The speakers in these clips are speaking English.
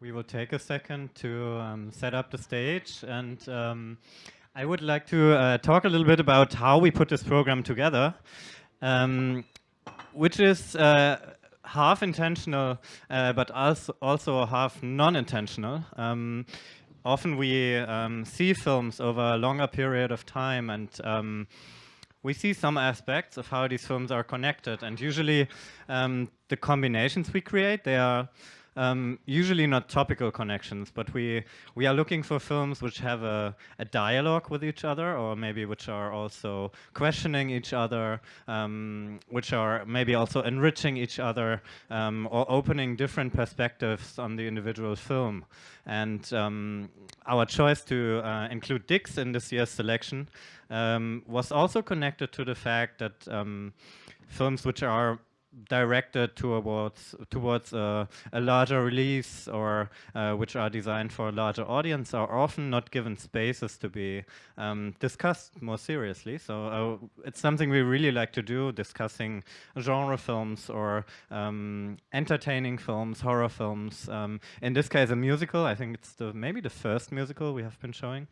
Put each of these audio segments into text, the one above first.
We will take a second to set up the stage, and I would like to talk a little bit about how we put this program together, which is half intentional, but also half non-intentional. Often we see films over a longer period of time, and we see some aspects of how these films are connected, and usually the combinations we create, they are usually not topical connections, but we are looking for films which have a dialogue with each other, or maybe which are also questioning each other, which are maybe also enriching each other, or opening different perspectives on the individual film. And our choice to include Dix in this year's selection was also connected to the fact that films which are directed towards a larger release, or which are designed for a larger audience, are often not given spaces to be discussed more seriously. So it's something we really like to do, discussing genre films or entertaining films, horror films. In this case, a musical. I think it's maybe the first musical we have been showing.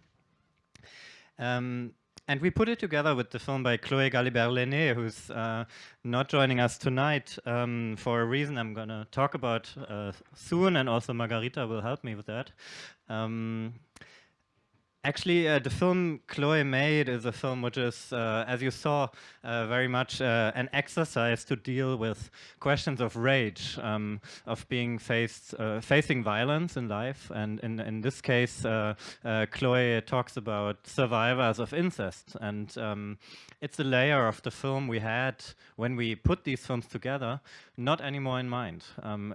And we put it together with the film by Chloé Galibert-Laîné, who's not joining us tonight for a reason I'm going to talk about soon, and also Margarita will help me with that. Actually, the film Chloé made is a film which is, as you saw, very much an exercise to deal with questions of rage, of being facing violence in life. And in this case, Chloé talks about survivors of incest. And it's a layer of the film we had when we put these films together, not anymore in mind.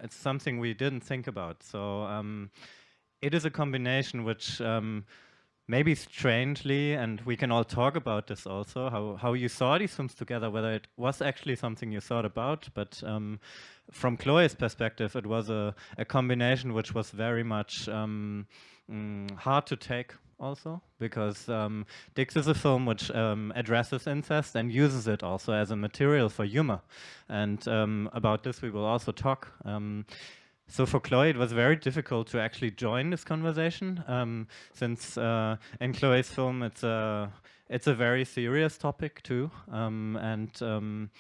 It's something we didn't think about. So it is a combination which maybe strangely, and we can all talk about this also, how you saw these films together, whether it was actually something you thought about, but from Chloé's perspective, it was a combination which was very much hard to take also, because Dix is a film which addresses incest and uses it also as a material for humor, and about this we will also talk. So for Chloé, it was very difficult to actually join this conversation, since in Chloé's film it's a very serious topic too, and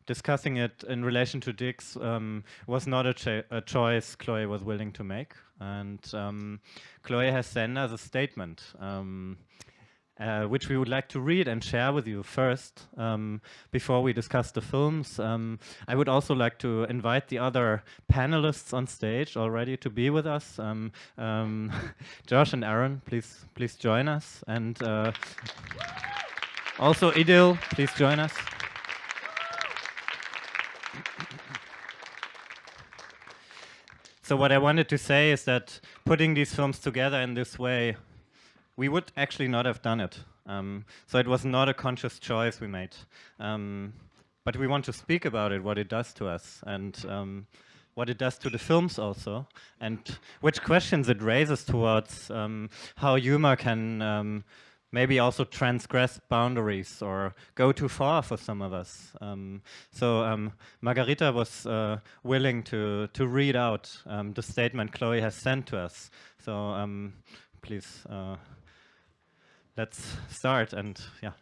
discussing it in relation to Dix was not a choice Chloé was willing to make. And Chloé has sent us a statement, which we would like to read and share with you first, before we discuss the films. I would also like to invite the other panelists on stage already to be with us. Josh and Aaron, please join us. And also İdil, please join us. So what I wanted to say is that putting these films together in this way, we would actually not have done it. So it was not a conscious choice we made. But we want to speak about it, what it does to us, and what it does to the films also, and which questions it raises towards how humor can maybe also transgress boundaries or go too far for some of us. So Margarita was willing to read out the statement Chloé has sent to us. So please, let's start, and yeah.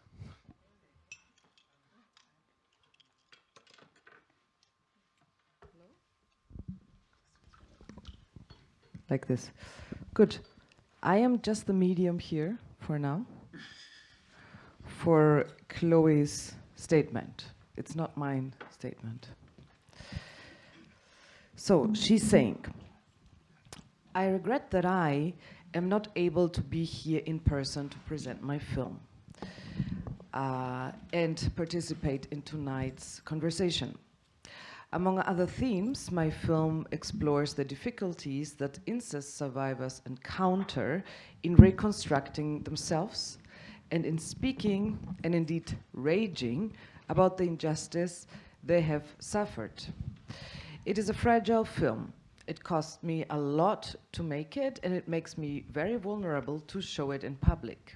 Like this. Good. I am just the medium here for now for Chloé's statement. It's not mine statement. So she's saying, I regret that I am not able to be here in person to present my film and participate in tonight's conversation. Among other themes, my film explores the difficulties that incest survivors encounter in reconstructing themselves and in speaking and indeed raging about the injustice they have suffered. It is a fragile film. It cost me a lot to make it, and it makes me very vulnerable to show it in public.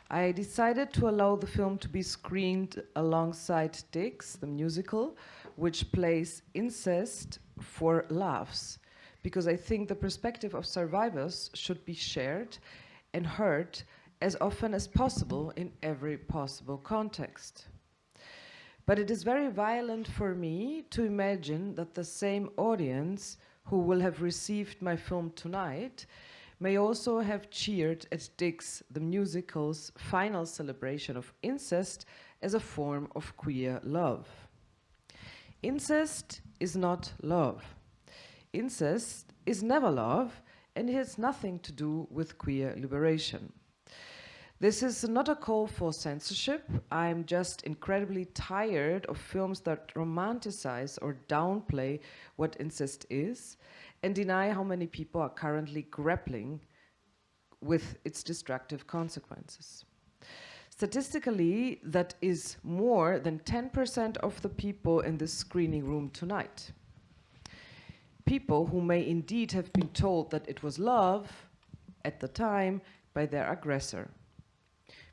I decided to allow the film to be screened alongside Dix, the musical, which plays incest for laughs, because I think the perspective of survivors should be shared and heard as often as possible in every possible context. But it is very violent for me to imagine that the same audience who will have received my film tonight may also have cheered at Dick's The Musical's final celebration of incest as a form of queer love. Incest is not love. Incest is never love, and it has nothing to do with queer liberation. This is not a call for censorship. I'm just incredibly tired of films that romanticize or downplay what incest is and deny how many people are currently grappling with its destructive consequences. Statistically, that is more than 10% of the people in this screening room tonight. People who may indeed have been told that it was love at the time by their aggressor.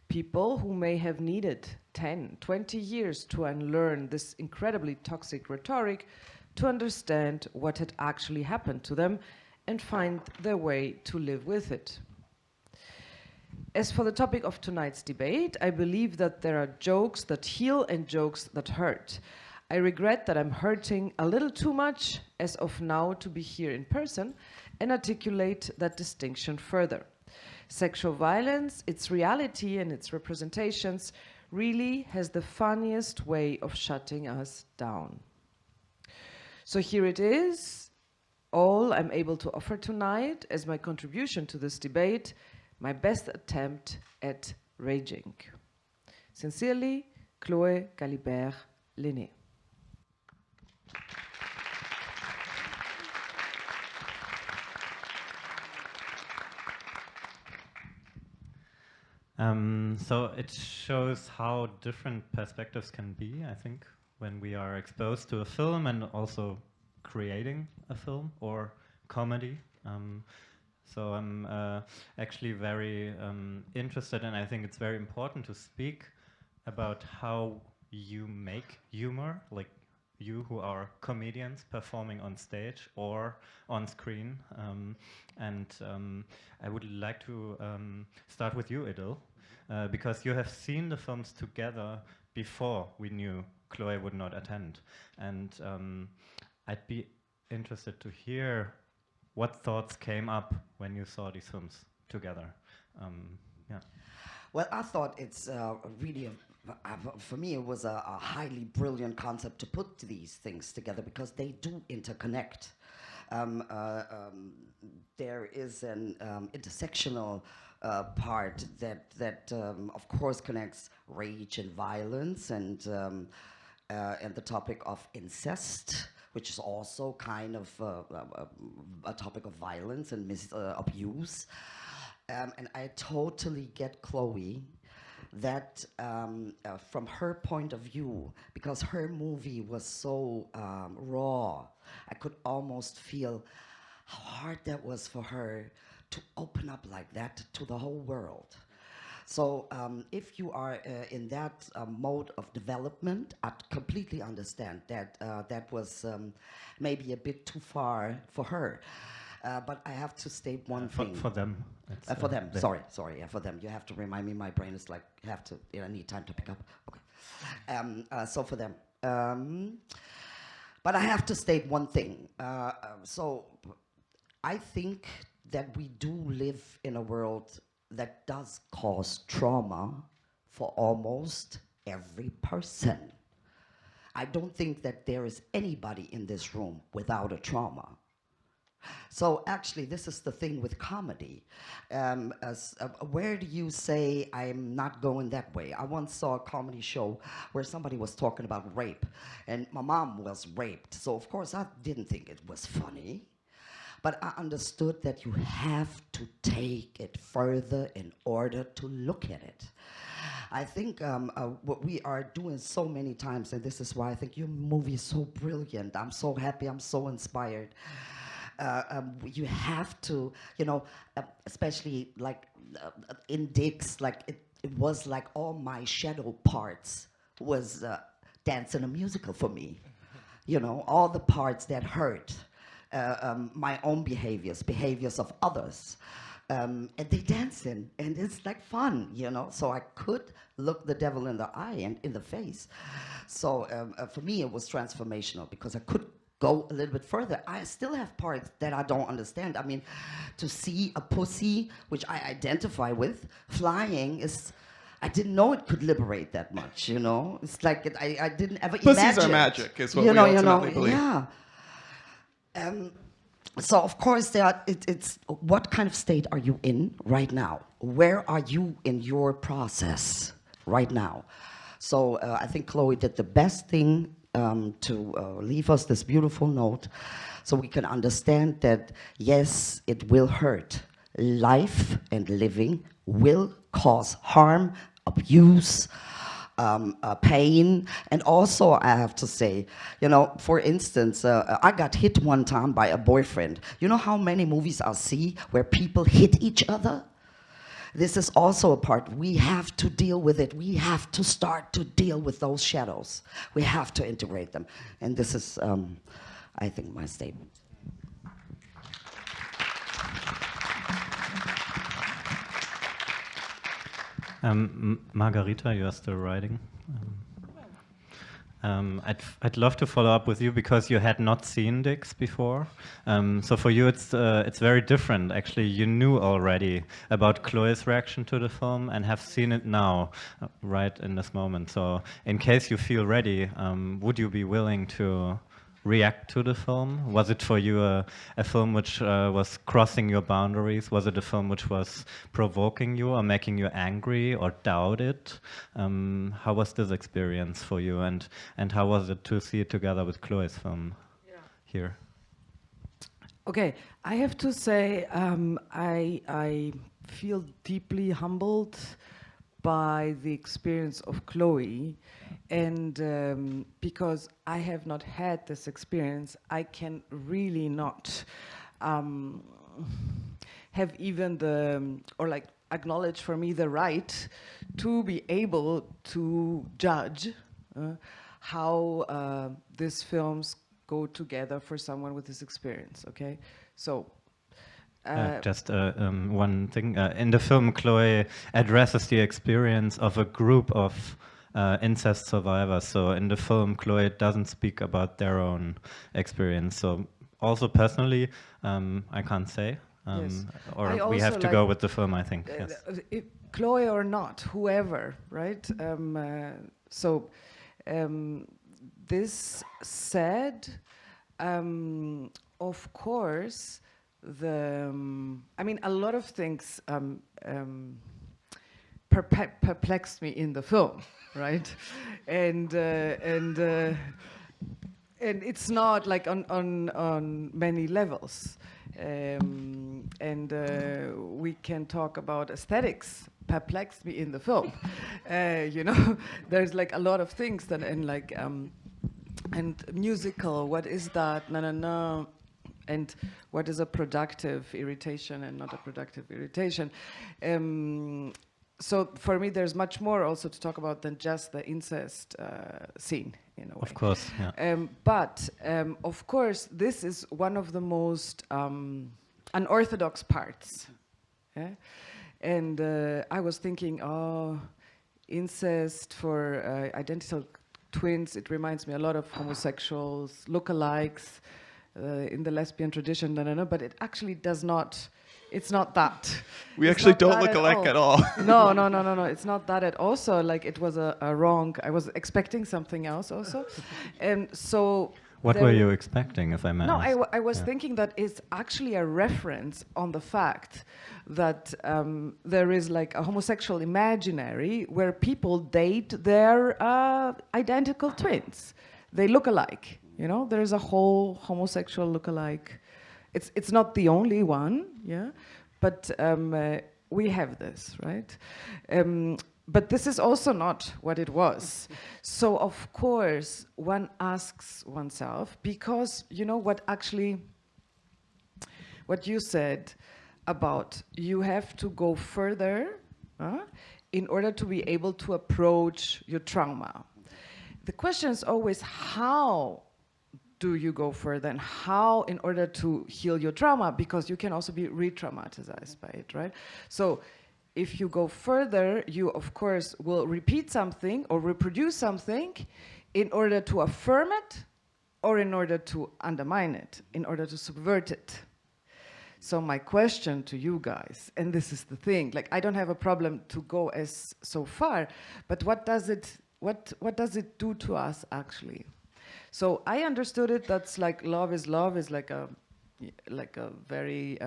People who may have needed 10, 20 years to unlearn this incredibly toxic rhetoric to understand what had actually happened to them and find their way to live with it. As for the topic of tonight's debate, I believe that there are jokes that heal and jokes that hurt. I regret that I'm hurting a little too much as of now to be here in person and articulate that distinction further. Sexual violence, its reality and its representations really has the funniest way of shutting us down. So here it is, all I'm able to offer tonight as my contribution to this debate, my best attempt at raging. Sincerely, Chloé Galibert-Laîné. So it shows how different perspectives can be, I think, when we are exposed to a film and also creating a film or comedy. So I'm actually very interested, and I think it's very important to speak about how you make humor, like you who are comedians performing on stage or on screen. I would like to start with you, İdil, because you have seen the films together before we knew Chloé would not attend. And I'd be interested to hear what thoughts came up when you saw these films together. Yeah. Well, I thought it's really, for me, it was a highly brilliant concept to put these things together because they do interconnect. There is an intersectional part that of course, connects rage and violence and the topic of incest, which is also kind of a topic of violence and abuse. And I totally get Chloé that from her point of view, because her movie was so raw, I could almost feel how hard that was for her to open up like that to the whole world. So if you are in that mode of development, I completely understand that that was maybe a bit too far for her. But I have to state one thing. For them. For them, sorry, yeah, for them. You have to remind me, my brain is like, I need time to pick up. Okay. So for them. But I have to state one thing. So I think that we do live in a world that does cause trauma for almost every person. I don't think that there is anybody in this room without a trauma. So actually, this is the thing with comedy. Where do you say, I'm not going that way? I once saw a comedy show where somebody was talking about rape, and my mom was raped. So of course, I didn't think it was funny. But I understood that you have to take it further in order to look at it. I think what we are doing so many times, and this is why I think your movie is so brilliant. I'm so happy, I'm so inspired. You have to, especially like in Dick's, like it was like all my shadow parts was dancing a musical for me. All the parts that hurt. my own behaviors of others. And they dance and it's like fun, you know. So I could look the devil in the eye and in the face. So for me, it was transformational because I could go a little bit further. I still have parts that I don't understand. I mean, to see a pussy, which I identify with, flying is. I didn't know it could liberate that much, you know. It's like I didn't ever imagine. Pussies are magic, is what we ultimately believe. Yeah. So of course it's what kind of state are you in right now? Where are you in your process right now? So I think Chloe did the best thing to leave us this beautiful note, so we can understand that yes, it will hurt. Life and living will cause harm, abuse, pain. And also I have to say, you know, for instance, I got hit one time by a boyfriend. You know how many movies I see where people hit each other? This is also a part. We have to deal with it. We have to start to deal with those shadows. We have to integrate them. And this is, I think, my statement. Margarita, you are still writing. I'd love to follow up with you because you had not seen Dix before. So for you, it's very different. Actually, you knew already about Chloé's reaction to the film and have seen it now, right in this moment. So in case you feel ready, would you be willing to react to the film? Was it for you a film which was crossing your boundaries? Was it a film which was provoking you or making you angry or doubt it? How was this experience for you, and how was it to see it together with Chloé's film here? Okay, I have to say I feel deeply humbled by the experience of Chloé, and because I have not had this experience, I can really not have even acknowledge for me the right to be able to judge how these films go together for someone with this experience. Okay, so. Just one thing. In the film, Chloé addresses the experience of a group of incest survivors. So in the film, Chloé doesn't speak about their own experience. So also personally, I can't say. Yes. Or we have to go with the film, I think. Yes. Chloé or not, whoever, right? This said, of course, a lot of things perplexed me in the film, right? And it's not like on many levels. We can talk about aesthetics perplexed me in the film. You know, there's like a lot of things that and musical. What is that? No. And what is a productive irritation and not a productive irritation? So for me, there's much more also to talk about than just the incest scene, in a way. Of course, yeah. But of course, this is one of the most unorthodox parts. Yeah? And I was thinking, incest for identical twins, it reminds me a lot of homosexuals, lookalikes, in the lesbian tradition, but it actually does not. It's not that. We actually don't look alike at all. No. It's not that at all. So like it was a wrong. I was expecting something else also, and so. What were you expecting, if I may? No, I was thinking that it's actually a reference on the fact that there is like a homosexual imaginary where people date their identical twins. They look alike. You know, there's a whole homosexual look-alike. It's not the only one, yeah, but we have this, right? But this is also not what it was. So of course, one asks oneself, because you know what you said about you have to go further in order to be able to approach your trauma. The question is always how do you go further, and how, in order to heal your trauma, because you can also be re-traumatized by it, right? So if you go further, you of course will repeat something or reproduce something in order to affirm it or in order to undermine it, in order to subvert it. So my question to you guys, and this is the thing, like I don't have a problem to go as so far, but what does it do to us actually? So I understood it, that's like love is like a very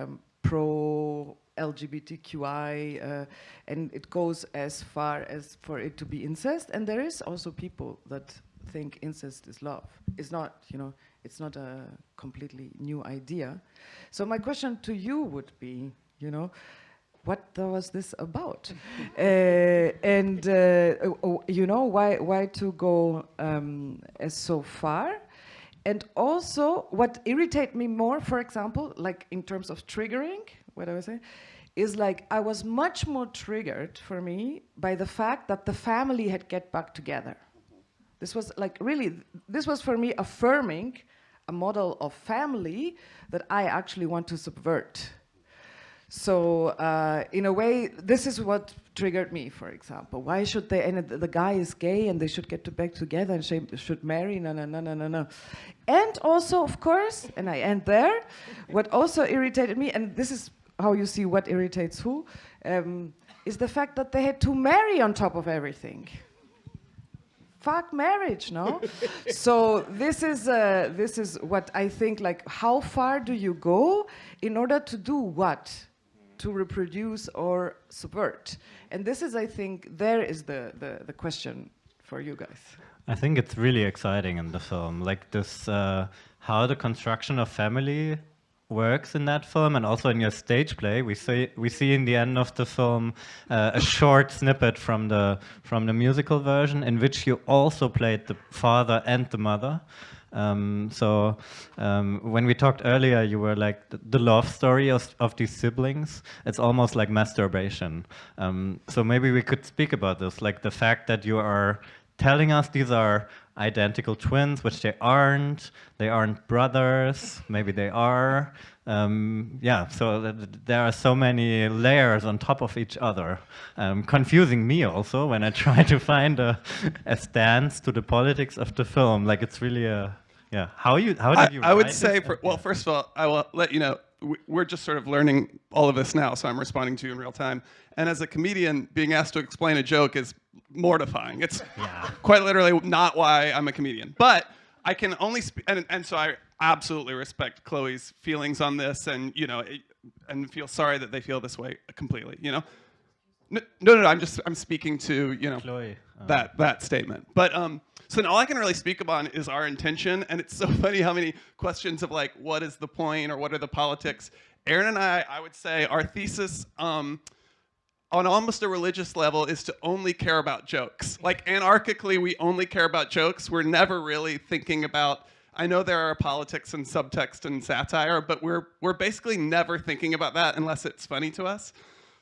pro LGBTQI, and it goes as far as for it to be incest. And there is also people that think incest is love. It's not, you know, it's not a completely new idea. So my question to you would be, you know, what was this about? You know, why to go as so far? And also, what irritated me more, for example, like in terms of triggering, what I was saying, is like I was much more triggered for me by the fact that the family had get back together. This was like really, this was for me affirming a model of family that I actually want to subvert. So in a way, this is what triggered me, for example. Why should they, and the guy is gay and they should get back together and should marry, no. And also, of course, and I end there, what also irritated me, and this is how you see what irritates who, is the fact that they had to marry on top of everything. Fuck marriage, no? So this is what I think, like, how far do you go in order to do what? To reproduce or subvert? And this is, I think, there is the question for you guys. I think it's really exciting in the film, like this, how the construction of family works in that film, and also in your stage play. We see in the end of the film a short snippet from the musical version in which you also played the father and the mother. When we talked earlier, you were like the love story of these siblings. It's almost like masturbation. So maybe we could speak about this, like the fact that you are telling us these are identical twins, which they aren't. They aren't brothers. Maybe they are. Yeah, so there are so many layers on top of each other, confusing me also when I try to find a stance to the politics of the film. Like it's really a, yeah. How did you? I would say, well, first of all, I will let you know, we're just sort of learning all of this now, so I'm responding to you in real time. And as a comedian, being asked to explain a joke is mortifying. It's quite literally not why I'm a comedian. But I can only speak, and so I absolutely respect Chloe's feelings on this, and you know, and feel sorry that they feel this way completely. You know, no. I'm speaking to, you know, Chloe, that statement. But so all I can really speak about is our intention, and it's so funny how many questions of like, what is the point or what are the politics? Aaron and I would say our thesis on almost a religious level is to only care about jokes. Like anarchically, we only care about jokes. We're never really thinking about, I know there are politics and subtext and satire, but we're basically never thinking about that unless it's funny to us.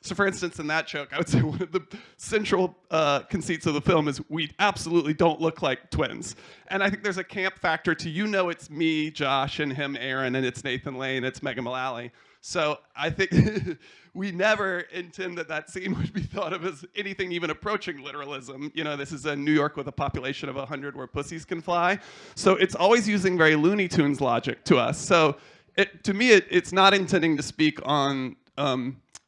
So for instance, in that joke, I would say one of the central conceits of the film is we absolutely don't look like twins. And I think there's a camp factor to, you know, it's me, Josh, and him, Aaron, and it's Nathan Lane, it's Megan Mullally. So I think we never intend that scene would be thought of as anything even approaching literalism. You know, this is a New York with a population of 100 where pussies can fly. So it's always using very Looney Tunes logic to us. So to me, it's not intending to speak on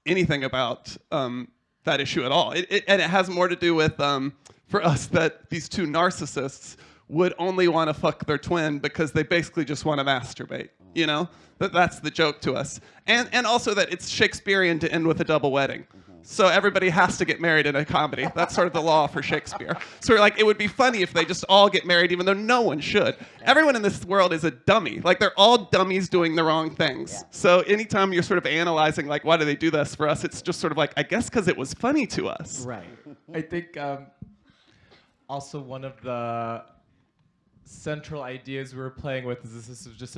anything about that issue at all. And it has more to do with, for us, that these two narcissists would only want to fuck their twin because they basically just want to masturbate, you know? That's the joke to us. And also that it's Shakespearean to end with a double wedding. So everybody has to get married in a comedy. That's sort of the law for Shakespeare. So we're like, it would be funny if they just all get married, even though no one should. Everyone in this world is a dummy. Like, they're all dummies doing the wrong things. Yeah. So anytime you're sort of analyzing, like, why do they do this for us? It's just sort of like, I guess because it was funny to us. Right. I think also one of the central ideas we were playing with is this is just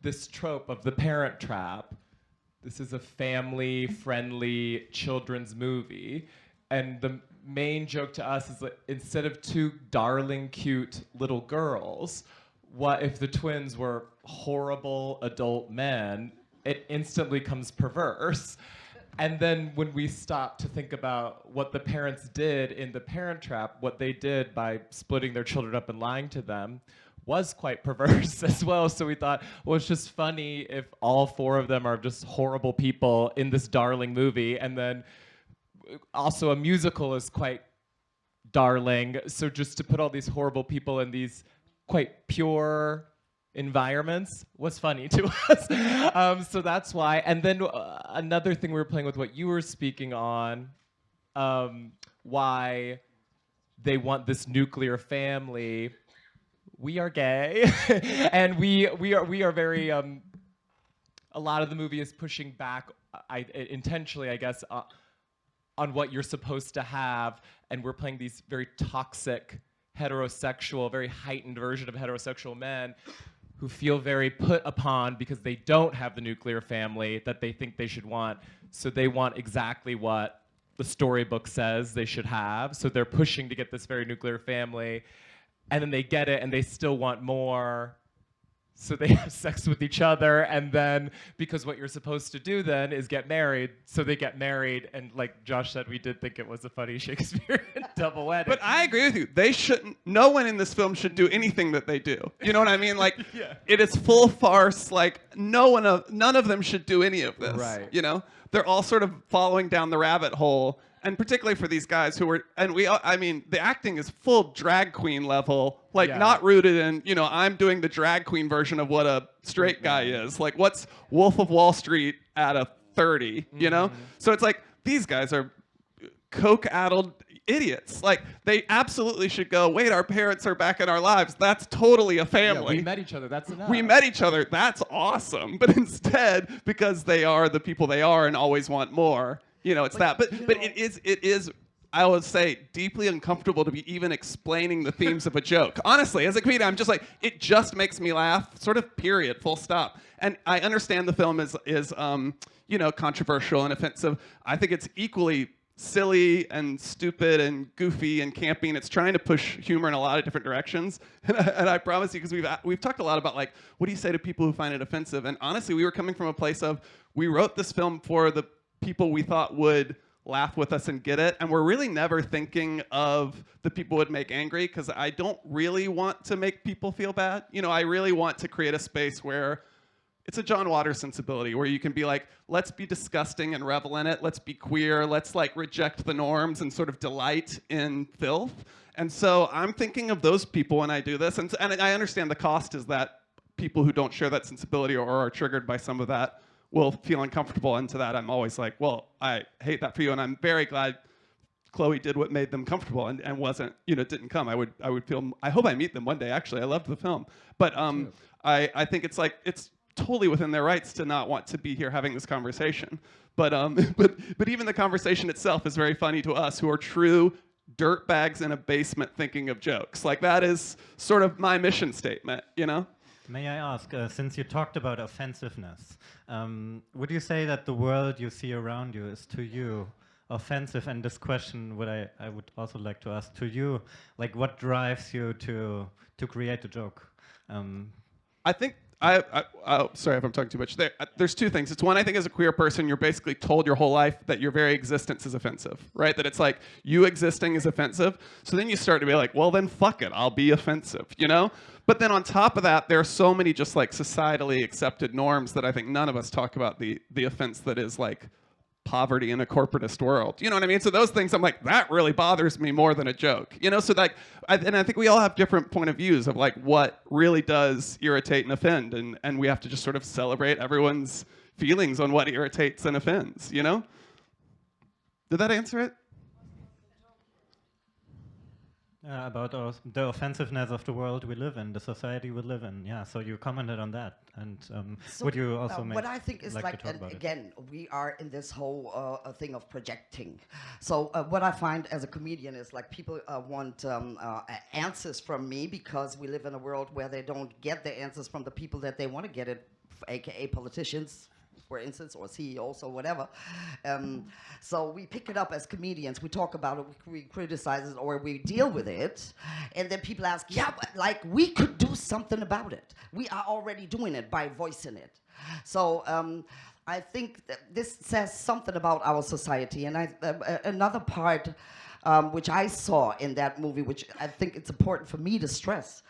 this trope of the parent trap. This is a family-friendly children's movie. And the main joke to us is that instead of two darling, cute little girls, what if the twins were horrible adult men, it instantly comes perverse. And then when we stop to think about what the parents did in The Parent Trap, what they did by splitting their children up and lying to them was quite perverse as well. So we thought, well, it's just funny if all four of them are just horrible people in this darling movie. And then also a musical is quite darling. So just to put all these horrible people in these quite pure environments was funny to us. So that's why. And then another thing we were playing with what you were speaking on, why they want this nuclear family. We are gay, and we are very. A lot of the movie is pushing back, intentionally, I guess, on what you're supposed to have, and we're playing these very toxic, heterosexual, very heightened version of heterosexual men who feel very put upon because they don't have the nuclear family that they think they should want. So they want exactly what the storybook says they should have. So they're pushing to get this very nuclear family. And then they get it and they still want more. So they have sex with each other. And then, because what you're supposed to do then is get married. So they get married. And like Josh said, we did think it was a funny Shakespearean double wedding. But I agree with you. They shouldn't, no one in this film should do anything that they do. You know what I mean? Like, Yeah. It is full farce. Like, none of them should do any of this. Right. You know? They're all sort of following down the rabbit hole. And particularly for these guys who were, and I mean, the acting is full drag queen level, like Yeah. not rooted in, I'm doing the drag queen version of what a straight guy is. Like, what's Wolf of Wall Street at a 30, you know? So it's like, these guys are coke-addled idiots. Like, they absolutely should go, wait, our parents are back in our lives. That's totally a family. Yeah, we met each other. That's enough. We met each other. That's awesome. But instead, because they are the people they are and always want more, it's that. But it is, I would say, deeply uncomfortable to be even explaining the themes of a joke. Honestly, as a comedian, I'm just like, it just makes me laugh, sort of, period, full stop. And I understand the film is controversial and offensive. I think it's equally silly and stupid and goofy and campy, and it's trying to push humor in a lot of different directions. And I promise you, because we've talked a lot about, like, what do you say to people who find it offensive? And honestly, we were coming from a place of, we wrote this film for the people we thought would laugh with us and get it, and we're really never thinking of the people who would make angry, because I don't really want to make people feel bad. I really want to create a space where it's a John Waters sensibility, where you can be like, let's be disgusting and revel in it, let's be queer, let's like reject the norms and sort of delight in filth. And so I'm thinking of those people when I do this, and I understand the cost is that people who don't share that sensibility or are triggered by some of that will feel uncomfortable. And to that, I'm always like, well, I hate that for you, and I'm very glad Chloe did what made them comfortable and wasn't, didn't come. I would feel, I hope I meet them one day, actually. I loved the film. But I think it's like, it's totally within their rights to not want to be here having this conversation. But even the conversation itself is very funny to us, who are true dirtbags in a basement thinking of jokes. Like, that is sort of my mission statement, May I ask, since you talked about offensiveness, would you say that the world you see around you is to you offensive? And this question I would also like to ask to you, like, what drives you to create a joke? I think sorry if I'm talking too much. There's two things. It's one, I think as a queer person, you're basically told your whole life that your very existence is offensive, right? That it's like, you existing is offensive. So then you start to be like, well, then fuck it, I'll be offensive, But then on top of that, there are so many just like societally accepted norms that I think none of us talk about the offense that is like poverty in a corporatist world. You know what I mean? So those things, I'm like, that really bothers me more than a joke. So like, I think we all have different point of views of like what really does irritate and offend, and we have to just sort of celebrate everyone's feelings on what irritates and offends, Did that answer it? About the offensiveness of the world we live in, the society we live in. Yeah, so you commented on that. And would you also what I think is like to talk about again, we are in this whole thing of projecting. So what I find as a comedian is like people want answers from me, because we live in a world where they don't get the answers from the people that they want to get it, aka politicians, for instance, or CEOs or whatever. So we pick it up as comedians. We talk about it, we criticize it, or we deal with it. And then people ask, yeah, but like we could do something about it. We are already doing it by voicing it. So I think that this says something about our society. And another part which I saw in that movie, which I think it's important for me to stress.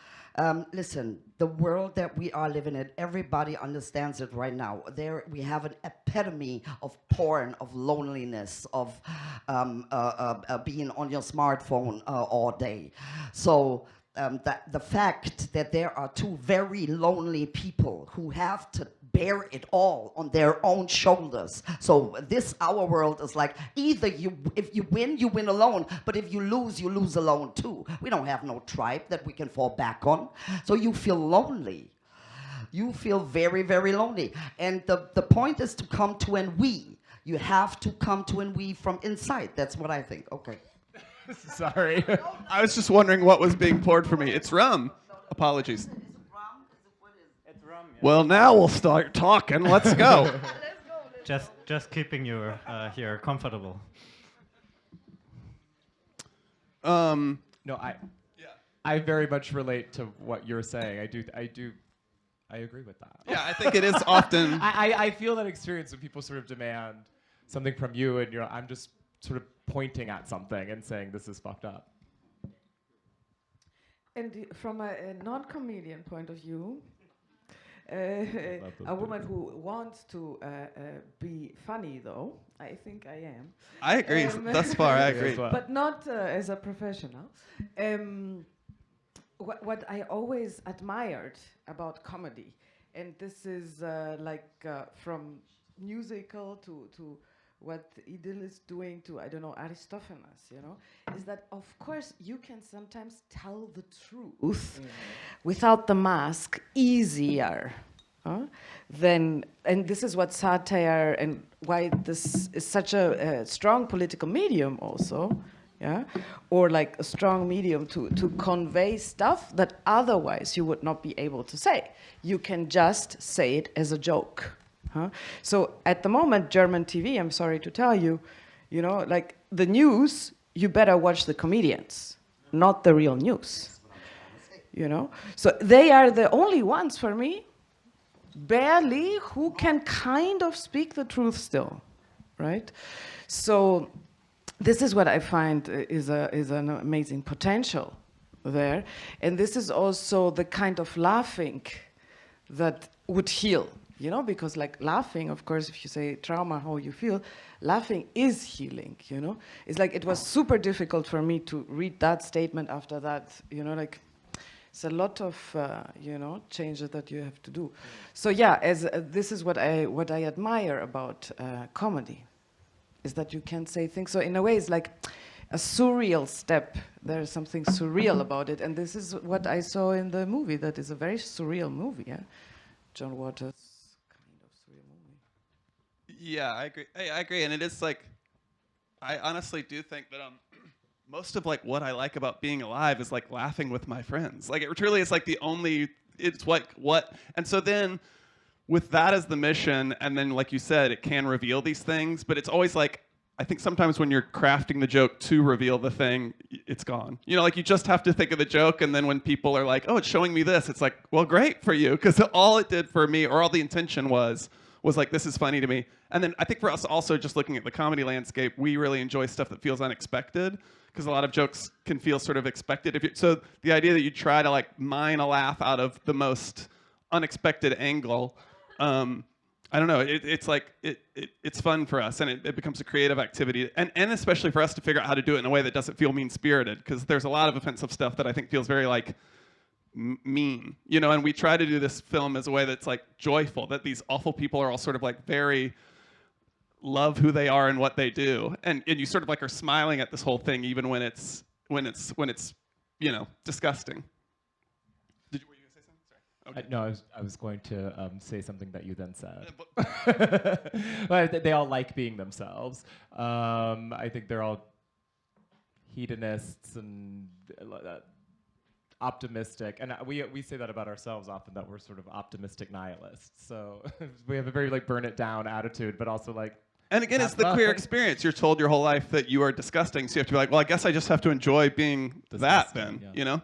Listen, the world that we are living in, everybody understands it right now. There we have an epitome of porn, of loneliness, of being on your smartphone all day. So the fact that there are two very lonely people who have to bear it all on their own shoulders. So our world is like, either if you win alone, but if you lose alone too. We don't have no tribe that we can fall back on. So you feel lonely. You feel very, very lonely. And the point is to come to an we. You have to come to an we from inside. That's what I think. Okay. Sorry. I was just wondering what was being poured for me. It's rum. Apologies. Well, now we'll start talking. Let's go. Just keeping you here comfortable. No, I very much relate to what you're saying. I agree with that. Yeah, I think it is often. I feel that experience when people sort of demand something from you, and I'm just sort of pointing at something and saying this is fucked up. And from a non-comedian point of view, a woman who wants to be funny, though, I think I am. I agree. Thus far, I agree. But not as a professional. What I always admired about comedy, and this is from musical to what İdil is doing to, I don't know, Aristophanes, is that, of course, you can sometimes tell the truth without the mask easier than, and this is what satire and why this is such a strong political medium also, or like a strong medium to convey stuff that otherwise you would not be able to say. You can just say it as a joke. So at the moment, German TV, I'm sorry to tell you, like the news, you better watch the comedians, not the real news. So they are the only ones for me, barely, who can kind of speak the truth still, right? So this is what I find is an amazing potential there, and this is also the kind of laughing that would heal. Because like laughing, of course, if you say trauma, how you feel, laughing is healing, It's like it was super difficult for me to read that statement after that, like it's a lot of, changes that you have to do. So yeah, this is what I admire about comedy, is that you can say things. So in a way, it's like a surreal step. There's something surreal about it. And this is what I saw in the movie, that is a very surreal movie, John Waters. Yeah, I agree. I agree, and it is like, I honestly do think that most of like what I like about being alive is like laughing with my friends. Like it truly is like the only. It's what, and so then with that as the mission, and then like you said, it can reveal these things, but it's always like, I think sometimes when you're crafting the joke to reveal the thing, it's gone. Like you just have to think of the joke, and then when people are like, oh, it's showing me this, it's like, well, great for you, because all it did for me, or all the intention was like, this is funny to me. And then I think for us also, just looking at the comedy landscape, we really enjoy stuff that feels unexpected, because a lot of jokes can feel sort of expected. So the idea that you try to like mine a laugh out of the most unexpected angle, I don't know, it's like, it's fun for us, and it becomes a creative activity. And especially for us to figure out how to do it in a way that doesn't feel mean-spirited, because there's a lot of offensive stuff that I think feels very like, mean, and we try to do this film as a way that's like joyful, that these awful people are all sort of like very love who they are and what they do, and you sort of like are smiling at this whole thing even when it's disgusting. Were you gonna say something? Sorry. Okay. No, I was going to say something that you then said. But they all like being themselves. I think they're all hedonists, and optimistic, and we say that about ourselves often, that we're sort of optimistic nihilists. So we have a very like burn it down attitude, but also like. And again, it's the queer experience. You're told your whole life that you are disgusting, so you have to be like, well, I guess I just have to enjoy being that then, yeah. you know?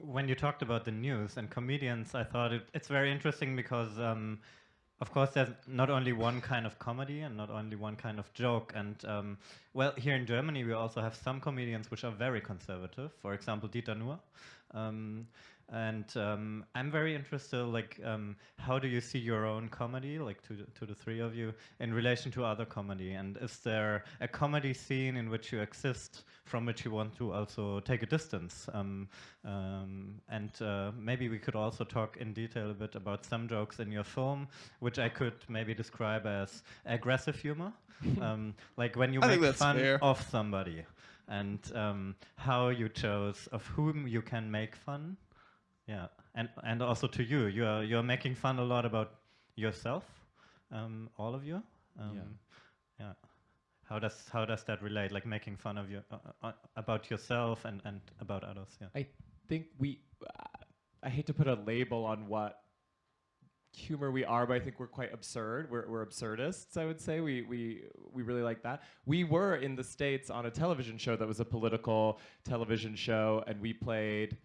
When you talked about the news and comedians, I thought it's very interesting because, of course, there's not only one kind of comedy and not only one kind of joke. And, well, here in Germany, we also have some comedians which are very conservative. For example, Dieter Nuhr. I'm very interested, like, how do you see your own comedy, like to the three of you, in relation to other comedy? And is there a comedy scene in which you exist from which you want to also take a distance? Maybe we could also talk in detail a bit about some jokes in your film, which I could maybe describe as aggressive humor, like when you make fun of somebody, and how you chose of whom you can make fun. Yeah, and also to you, you're making fun a lot about yourself, all of you. Yeah. How does that relate? Like making fun of you about yourself and about others. Yeah. I think I hate to put a label on what humor we are, but I think we're quite absurd. We're absurdists, I would say. We really like that. We were in the States on a television show that was a political television show, and we played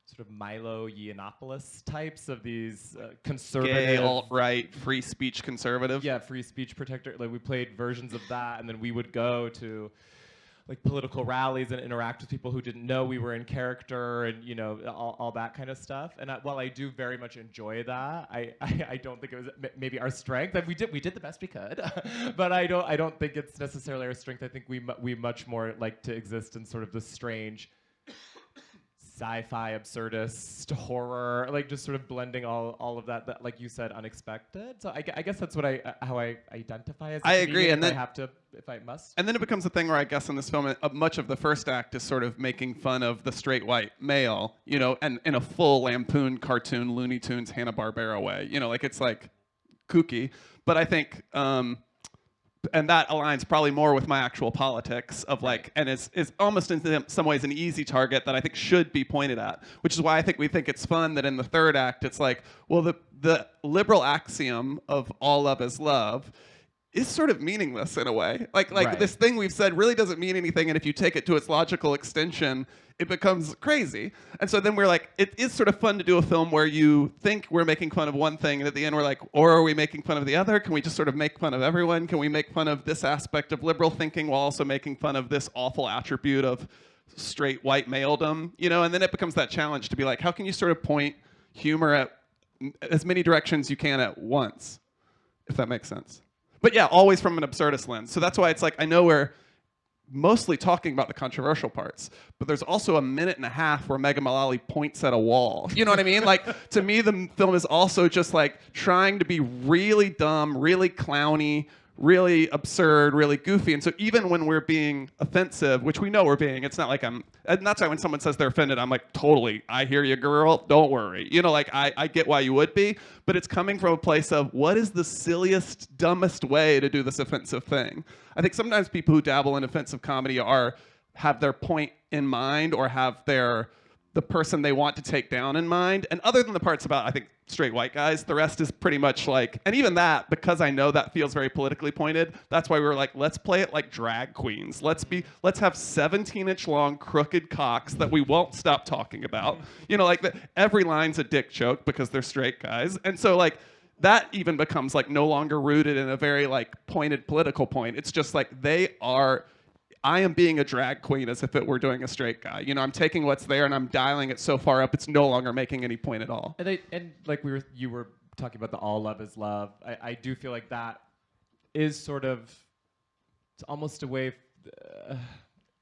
sort of Milo Yiannopoulos types of these conservative, gay, alt-right, free speech conservative. Yeah, free speech protector. Like we played versions of that, and then we would go to like political rallies and interact with people who didn't know we were in character, and you know all that kind of stuff. And while I do very much enjoy that, I don't think it was maybe our strength. And we did the best we could, but I don't think it's necessarily our strength. I think we much more like to exist in sort of the strange sci-fi, absurdist, horror, like just sort of blending all of that, like you said, unexpected. So I guess that's what how I identify as a comedian. Agree, and then if I must. And then it becomes a thing where I guess in this film, much of the first act is sort of making fun of the straight white male, you know, and in a full lampoon cartoon, Looney Tunes, Hanna-Barbera way, you know, like it's like kooky. But I think, and that aligns probably more with my actual politics of like, and is almost in some ways an easy target that I think should be pointed at, which is why I think we think it's fun that in the third act it's like, well, the liberal axiom of all love is love is sort of meaningless in a way. Like right. This thing we've said really doesn't mean anything, and if you take it to its logical extension, it becomes crazy. And so then we're like, it is sort of fun to do a film where you think we're making fun of one thing, and at the end we're like, or are we making fun of the other? Can we just sort of make fun of everyone? Can we make fun of this aspect of liberal thinking while also making fun of this awful attribute of straight white maledom? You know, and then it becomes that challenge to be like, how can you sort of point humor at as many directions you can at once, if that makes sense. But yeah, always from an absurdist lens. So that's why it's like, I know we're mostly talking about the controversial parts, but there's also a minute and a half where Megan Mullally points at a wall. You know what I mean? Like, to me, the film is also just like trying to be really dumb, really clowny, really absurd, really goofy. And so even when we're being offensive, which we know we're being, it's not like and that's why when someone says they're offended, I'm like, totally, I hear you, girl, don't worry. You know, like, I get why you would be, but it's coming from a place of, what is the silliest, dumbest way to do this offensive thing? I think sometimes people who dabble in offensive comedy have their point in mind, or have the person they want to take down in mind. And other than the parts about, I think, straight white guys, the rest is pretty much like, and even that, because I know that feels very politically pointed, that's why we were like, let's play it like drag queens. Let's have 17-inch long crooked cocks that we won't stop talking about. You know, like every line's a dick joke because they're straight guys. And so like, that even becomes like no longer rooted in a very like pointed political point. It's just like, I am being a drag queen as if it were doing a straight guy. You know, I'm taking what's there and I'm dialing it so far up, it's no longer making any point at all. And like you were talking about the all love is love. I do feel like that is sort of, it's almost a way,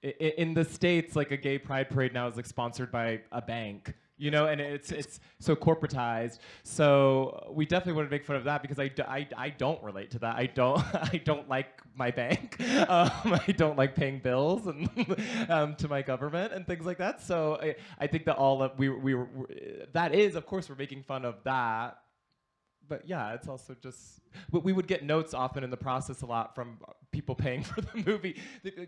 in the States, like a gay pride parade now is like sponsored by a bank. You know, and it's so corporatized. So we definitely want to make fun of that, because I don't relate to that. I don't like my bank. I don't like paying bills and to my government and things like that. So I think that all of that is, of course, we're making fun of that, but yeah, it's also just, we would get notes often in the process a lot from people paying for the movie.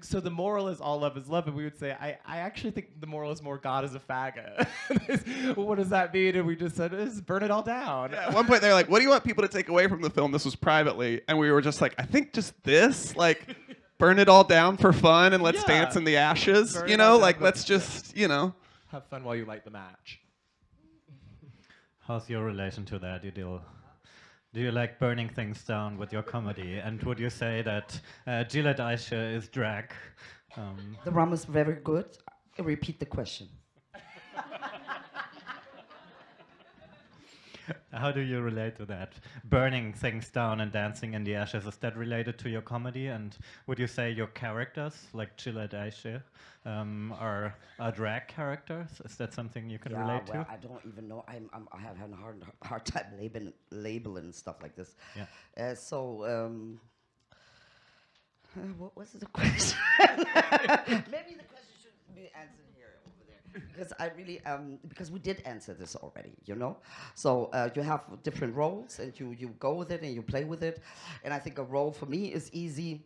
So the moral is all love is love, and we would say, I actually think the moral is more God is a faggot. Well, what does that mean? And we just said, just burn it all down. Yeah, at one point they're like, what do you want people to take away from the film? This was privately. And we were just like, I think just this, like, burn it all down for fun and let's dance in the ashes. Burn You it all know, down like, for- let's just, you know. Have fun while you light the match. How's your relation to that, Idil? Do you like burning things down with your comedy? And would you say that Jilet Ayşe is drag? The rum is very good. Repeat the question. How do you relate to that? Burning things down and dancing in the ashes, is that related to your comedy? And would you say your characters, like Jilet Ayşe, are drag characters? Is that something you can relate well, to? I don't even know. I have had a hard time labeling stuff like this. Yeah. What was the question? Maybe the question should be answered here over there, because I really because we did answer this already, you know. So you have different roles, and you go with it and you play with it, and I think a role for me is easy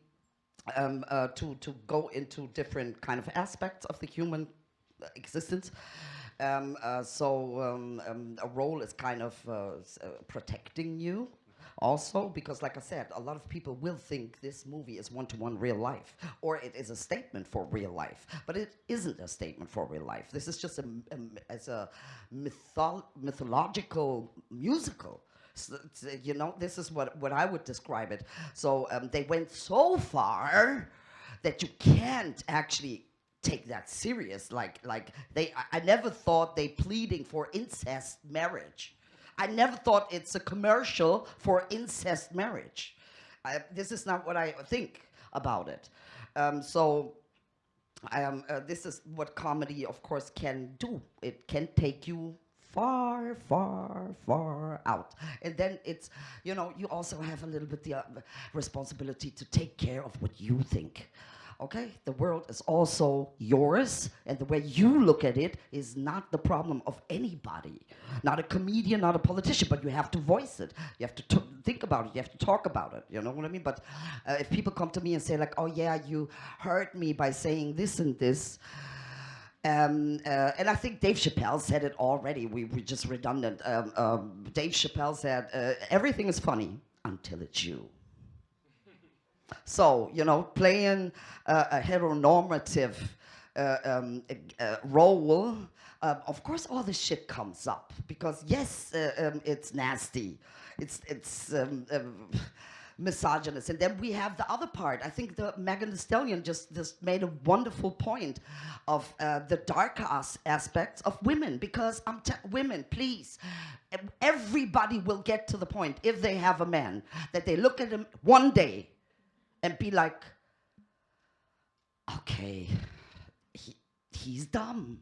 to go into different kind of aspects of the human existence. A role is kind of protecting you. Also, because like I said, a lot of people will think this movie is one-to-one real life, or it is a statement for real life, but it isn't a statement for real life. This is just a mythological musical. So, you know, this is what I would describe it. So they went so far that you can't actually take that serious. I never thought they pleading for incest marriage. I never thought it's a commercial for incest marriage. This is not what I think about it. This is what comedy, of course, can do. It can take you far, far, far out. And then it's, you know, you also have a little bit the responsibility to take care of what you think. Okay, the world is also yours, and the way you look at it is not the problem of anybody. Not a comedian, not a politician, but you have to voice it. You have to think about it. You have to talk about it. You know what I mean? But if people come to me and say like, oh yeah, you hurt me by saying this and this, and I think Dave Chappelle said it already. We just redundant. Dave Chappelle said, everything is funny until it's you. So, you know, playing a heteronormative role, of course all this shit comes up, because yes, it's nasty, it's misogynist. And then we have the other part. I think Megan Thee Stallion just made a wonderful point of the darker aspects of women, because women, please, everybody will get to the point, if they have a man, that they look at him one day and be like, okay, he's dumb.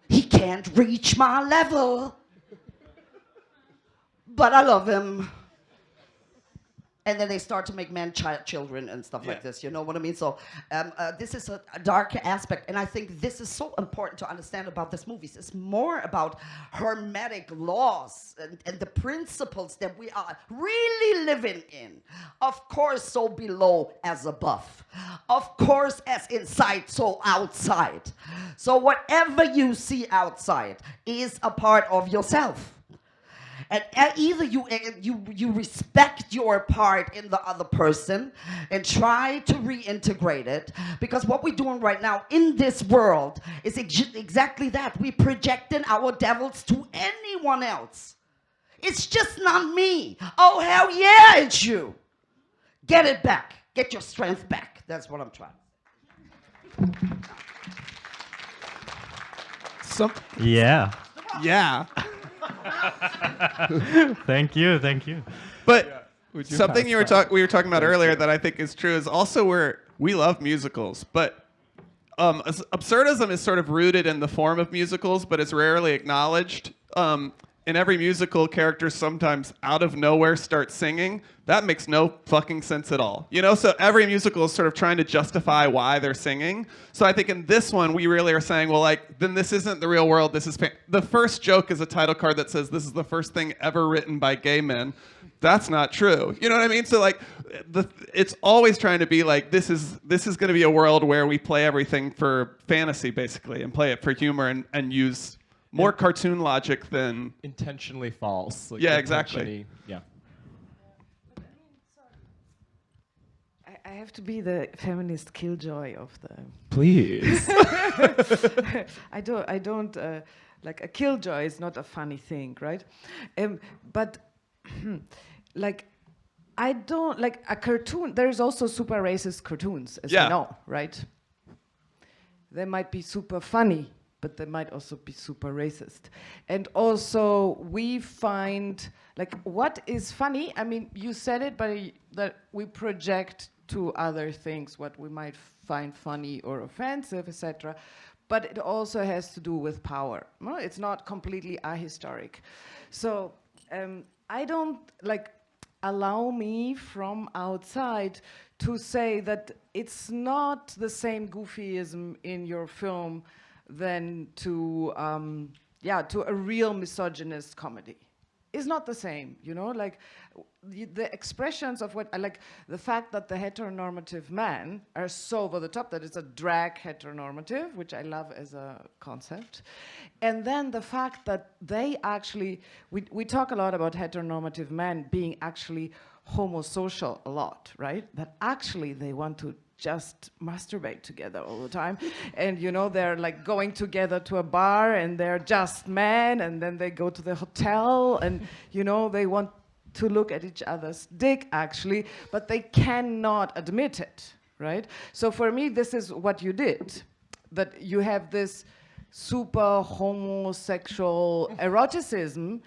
He can't reach my level, but I love him. And then they start to make children and stuff like this, you know what I mean? So this is a darker aspect, and I think this is so important to understand about this movie. It's more about hermetic laws and the principles that we are really living in. Of course, so below as above. Of course, as inside, so outside. So whatever you see outside is a part of yourself. And either you respect your part in the other person and try to reintegrate it, because what we're doing right now in this world is exactly that. We're projecting our devils to anyone else. It's just not me. Oh, hell yeah, it's you. Get it back. Get your strength back. That's what I'm trying. Yeah. Yeah. Thank you, thank you. But something we were talking about earlier that I think is true is also we love musicals, but absurdism is sort of rooted in the form of musicals, but it's rarely acknowledged. in every musical, characters sometimes out of nowhere start singing. That makes no fucking sense at all. You know, so every musical is sort of trying to justify why they're singing. So I think in this one, we really are saying, well, like, then this isn't the real world. This is the first joke is a title card that says this is the first thing ever written by gay men. That's not true. You know what I mean? So like, it's always trying to be like, this is going to be a world where we play everything for fantasy, basically, and play it for humor and use more cartoon logic than intentionally false. Like yeah, exactly. Yeah. I have to be the feminist killjoy of the. Please. I don't like a killjoy is not a funny thing, right? But like I don't like a cartoon. There's also super racist cartoons, as you know, right? They might be super funny, but they might also be super racist. And also we find, like, what is funny? I mean, you said it, but that we project to other things what we might find funny or offensive, etc. But it also has to do with power. No, it's not completely ahistoric. So I don't, like, allow me from outside to say that it's not the same goofyism in your film than to a real misogynist comedy. It's not the same, you know, like the expressions of what, like the fact that the heteronormative men are so over the top that it's a drag heteronormative, which I love as a concept. And then the fact that they actually, we talk a lot about heteronormative men being actually homosocial a lot, right? That actually they want to just masturbate together all the time. And, you know, they're like going together to a bar and they're just men, and then they go to the hotel and, you know, they want to look at each other's dick actually, but they cannot admit it, right? So for me, this is what you did, that you have this super homosexual eroticism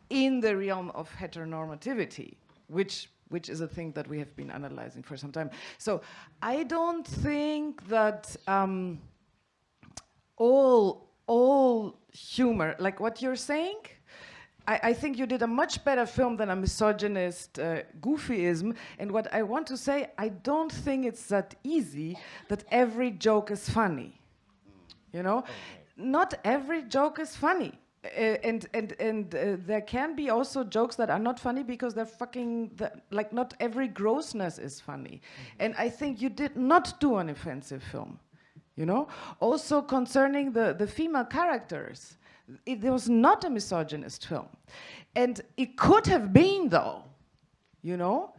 in the realm of heteronormativity, which is a thing that we have been analyzing for some time. So I don't think that all humor, like what you're saying, I think you did a much better film than a misogynist goofyism. And what I want to say, I don't think it's that easy that every joke is funny. You know, not every joke is funny. And there can be also jokes that are not funny because they're like not every grossness is funny. And I think you did not do an offensive film, you know? Also concerning the female characters, it was not a misogynist film. And it could have been though, you know,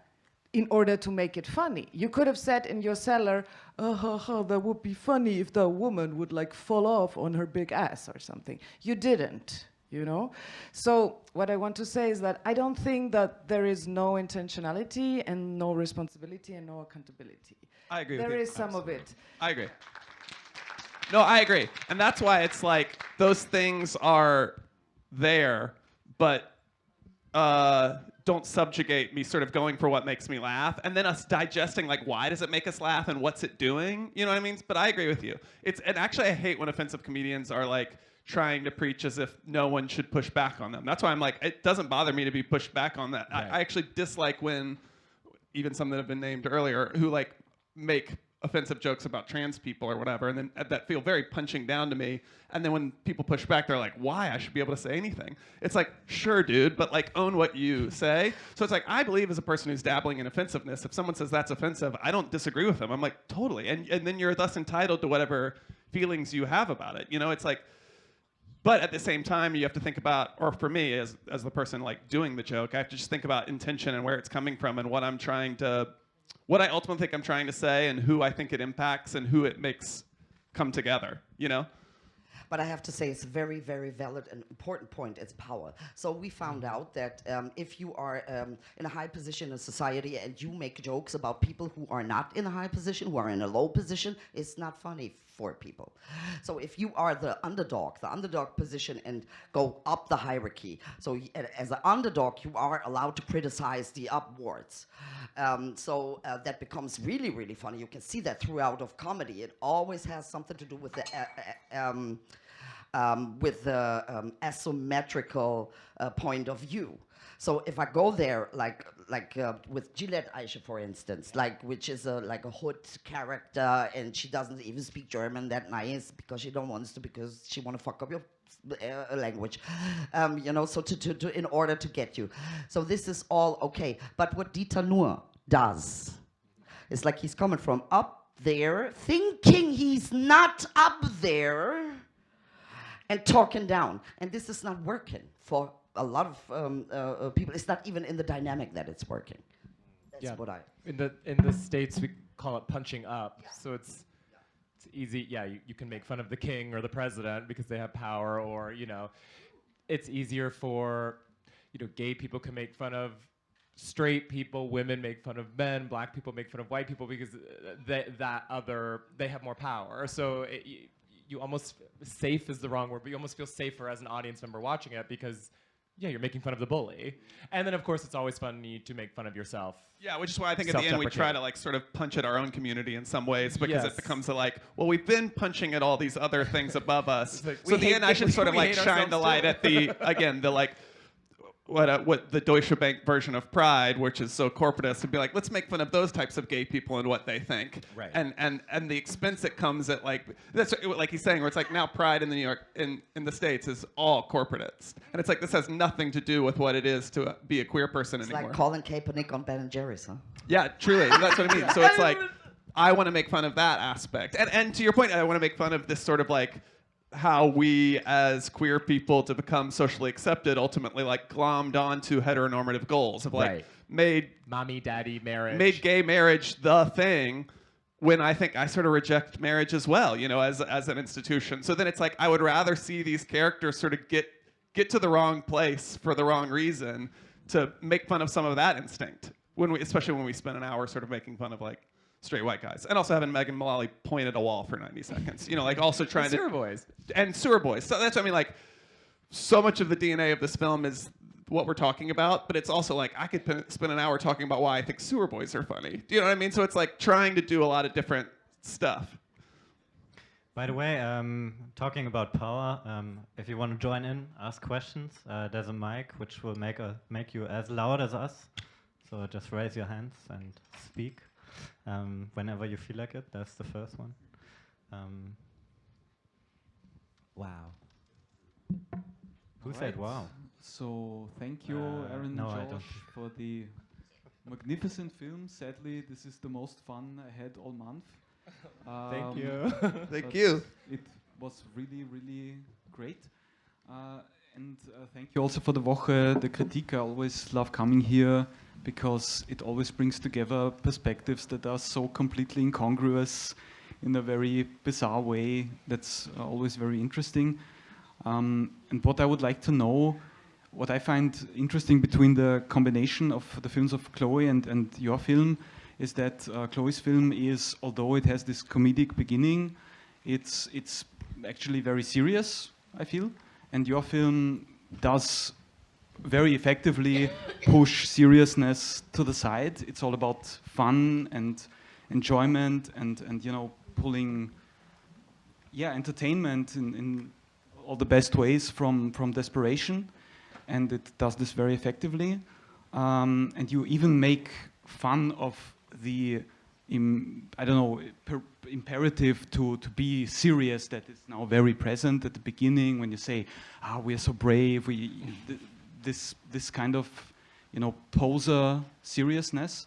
in order to make it funny. You could have said in your cellar, that would be funny if the woman would like fall off on her big ass or something. You didn't, you know? So what I want to say is that I don't think that there is no intentionality and no responsibility and no accountability. I agree with you. There is some of it. I agree. No, I agree. And that's why it's like those things are there, but don't subjugate me sort of going for what makes me laugh, and then us digesting like why does it make us laugh and what's it doing, you know what I mean? But I agree with you. And actually I hate when offensive comedians are like trying to preach as if no one should push back on them. That's why I'm like, it doesn't bother me to be pushed back on that. Right. I actually dislike when even some that have been named earlier who like make offensive jokes about trans people or whatever, and then that feel very punching down to me. And then when people push back, they're like, why? I should be able to say anything. It's like, sure, dude, but like own what you say. So it's like, I believe as a person who's dabbling in offensiveness, if someone says that's offensive, I don't disagree with them. I'm like, totally. And then you're thus entitled to whatever feelings you have about it. You know, it's like, but at the same time, you have to think about, or for me, as the person like doing the joke, I have to just think about intention and where it's coming from and what I ultimately think I'm trying to say and who I think it impacts and who it makes come together, you know? But I have to say it's a very, very valid and important point. It's power. So we found out that if you are in a high position in society and you make jokes about people who are not in a high position, who are in a low position, it's not funny for people. So if you are the underdog position and go up the hierarchy, so as an underdog, you are allowed to criticize the upwards. So that becomes really, really funny. You can see that throughout of comedy. It always has something to do with the with the asymmetrical point of view. So if I go there, like with Jilet Ayşe, for instance, which is like a hood character, and she doesn't even speak German that nice because she don't want to, because she want to fuck up your language, you know, so in order to get you. So this is all okay. But what Dieter Nuhr does is like he's coming from up there, thinking he's not up there, and talking down. And this is not working for a lot of people. It's not even in the dynamic that it's working. That's what I... In the States, we call it punching up. Yeah. So it's easy. Yeah, you can make fun of the king or the president because they have power, or, you know, it's easier for, you know, gay people can make fun of straight people, women make fun of men, black people make fun of white people because they have more power. So you almost, safe is the wrong word, but you almost feel safer as an audience member watching it because, yeah, you're making fun of the bully. And then, of course, it's always funny to make fun of yourself. Yeah, which is why I think at the end we try to like sort of punch at our own community in some ways, because it becomes like, well, we've been punching at all these other things above us. Like, so at the end I should sort of like shine the light at the, again, the like, what the Deutsche Bank version of Pride, which is so corporatist, to be like, let's make fun of those types of gay people and what they think. Right. And the expense that comes at like, that's like he's saying, where it's like now Pride in the New York, in the States is all corporatist. And it's like, this has nothing to do with what it is to be a queer person anymore. It's like Colin Kaepernick on Ben & Jerry's, huh? Yeah, truly, that's what I mean. So it's like, I want to make fun of that aspect. And to your point, I want to make fun of this sort of like, how we as queer people to become socially accepted ultimately like glommed onto heteronormative goals of like made mommy, daddy, marriage, made gay marriage the thing, when I think I sort of reject marriage as well, you know, as an institution. So then it's like I would rather see these characters sort of get to the wrong place for the wrong reason to make fun of some of that instinct, especially when we spend an hour sort of making fun of like straight white guys, and also having Megan Mullally point at a wall for 90 seconds. You know, like also trying sewer boys. And sewer boys. So that's what I mean, like, so much of the DNA of this film is what we're talking about, but it's also like, I could spend an hour talking about why I think sewer boys are funny. Do you know what I mean? So it's like trying to do a lot of different stuff. By the way, talking about power, if you want to join in, ask questions, there's a mic which will make you as loud as us. So just raise your hands and speak. Whenever you feel like it. That's the first one. Wow. Who said wow? So thank you, Aaron no, and Josh, for the magnificent film. Sadly, this is the most fun I had all month. Thank you. Thank you. It was really, really great. And thank you also for the Woche der Kritik. I always love coming here because it always brings together perspectives that are so completely incongruous in a very bizarre way. That's always very interesting. And what I would like to know, what I find interesting between the combination of the films of Chloé and your film, is that Chloé's film is, although it has this comedic beginning, it's actually very serious, I feel. And your film does very effectively push seriousness to the side. It's all about fun and enjoyment and you know, pulling entertainment in all the best ways from desperation, and it does this very effectively. And you even make fun of the imperative to be serious that is now very present at the beginning when you say, we are so brave, this kind of, you know, poser seriousness.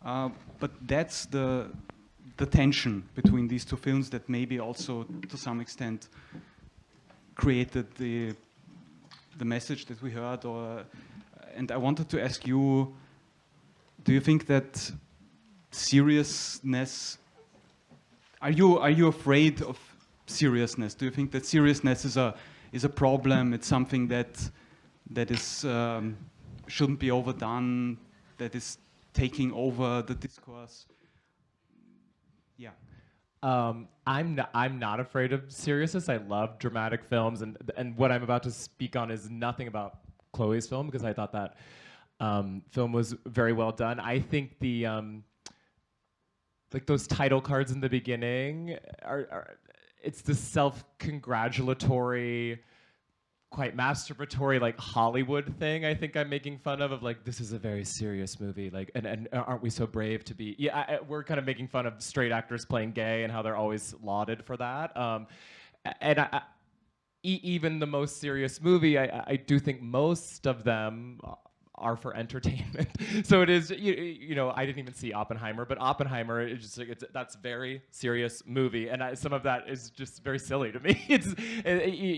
But that's the tension between these two films that maybe also to some extent created the message that we heard. And I wanted to ask you, do you think that seriousness, are you afraid of seriousness? Do you think that seriousness is a problem? It's something that is shouldn't be overdone, that is taking over the discourse? Yeah. I'm not afraid of seriousness. I love dramatic films, and what I'm about to speak on is nothing about Chloé's film, because I thought that film was very well done. I think the like those title cards in the beginning are it's this self-congratulatory, quite masturbatory, like Hollywood thing. I think I'm making fun of like, this is a very serious movie, like, and aren't we so brave to be? Yeah, we're kind of making fun of straight actors playing gay and how they're always lauded for that. And even the most serious movie, I do think most of them are for entertainment. So it is, you know, I didn't even see Oppenheimer, but Oppenheimer is just like, that's very serious movie, and some of that is just very silly to me.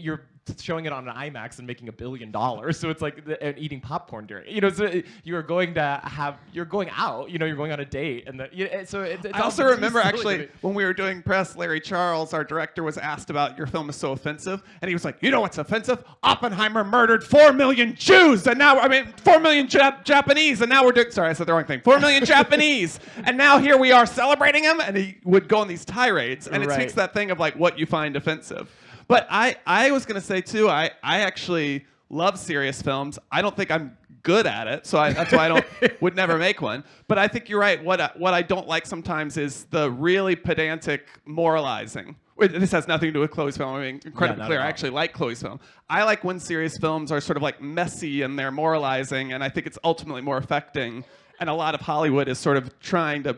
You're showing it on an IMAX and making $1 billion, so it's like and eating popcorn during, you know, so you're going out, you know, you're going on a date, and it's I also remember actually when we were doing press, Larry Charles, our director, was asked about your film is so offensive, and he was like, you know what's offensive? Oppenheimer murdered 4 million Jews, and now 4 million Japanese, and now we're doing, sorry, I said the wrong thing, 4 million Japanese, and now here we are celebrating him, and he would go on these tirades, and it speaks to that thing of like what you find offensive. But I was gonna say too, I actually love serious films. I don't think I'm good at it, so that's why I would never make one. But I think you're right. What I don't like sometimes is the really pedantic moralizing. This has nothing to do with Chloé's film. I mean, incredibly clear. I actually like Chloé's film. I like when serious films are sort of like messy and they're moralizing, and I think it's ultimately more affecting. And a lot of Hollywood is sort of trying to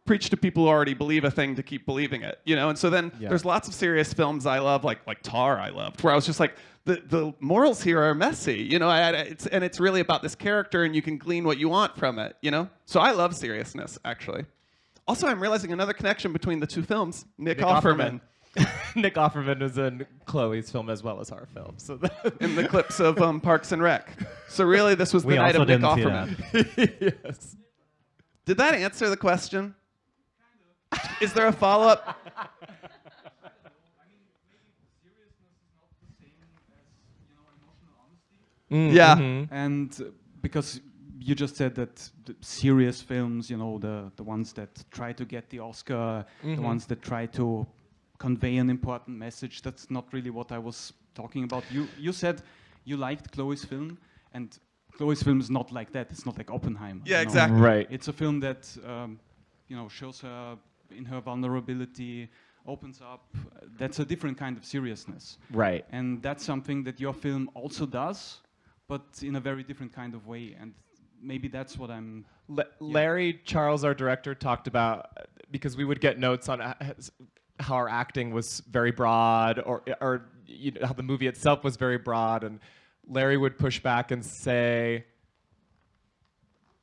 preach to people who already believe a thing to keep believing it, you know? And so then there's lots of serious films I love, like Tar I loved, where I was just like, the morals here are messy, you know? It's really about this character, and you can glean what you want from it, you know? So I love seriousness, actually. Also, I'm realizing another connection between the two films. Nick Offerman. Nick Offerman was in Chloé's film as well as our film. So in the clips of Parks and Rec. So really, this was the night of Nick Offerman. Yes. Did that answer the question? Is there a follow-up? Yeah. Mm-hmm. And because you just said that the serious films, you know, the ones that try to get the Oscar, the ones that try to convey an important message, that's not really what I was talking about. You said you liked Chloé's film, and Chloé's film is not like that. It's not like Oppenheimer. Yeah, you know? exactly. Right. It's a film that you know, shows her in her vulnerability, opens up. That's a different kind of seriousness. Right. And that's something that your film also does, but in a very different kind of way. And maybe that's what I'm... Larry Charles, our director, talked about, because we would get notes on how our acting was very broad, or you know, how the movie itself was very broad, and Larry would push back and say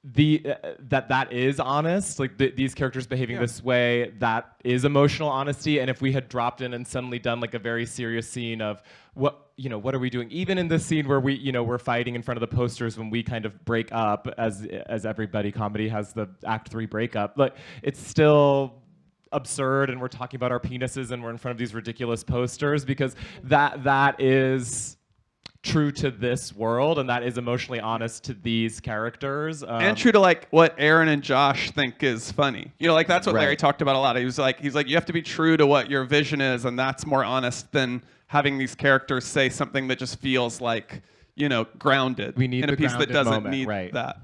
that is honest, like these characters behaving this way, that is emotional honesty. And if we had dropped in and suddenly done like a very serious scene of what are we doing, even in this scene where we're fighting in front of the posters when we kind of break up, as every buddy comedy has the Act 3 breakup, like it's still absurd, and we're talking about our penises and we're in front of these ridiculous posters, because that is true to this world, and that is emotionally honest to these characters, and true to like what Aaron and Josh think is funny. You know, like that's what Larry talked about a lot. He's like you have to be true to what your vision is, and that's more honest than having these characters say something that just feels like, you know, grounded. We need in a piece that doesn't need that.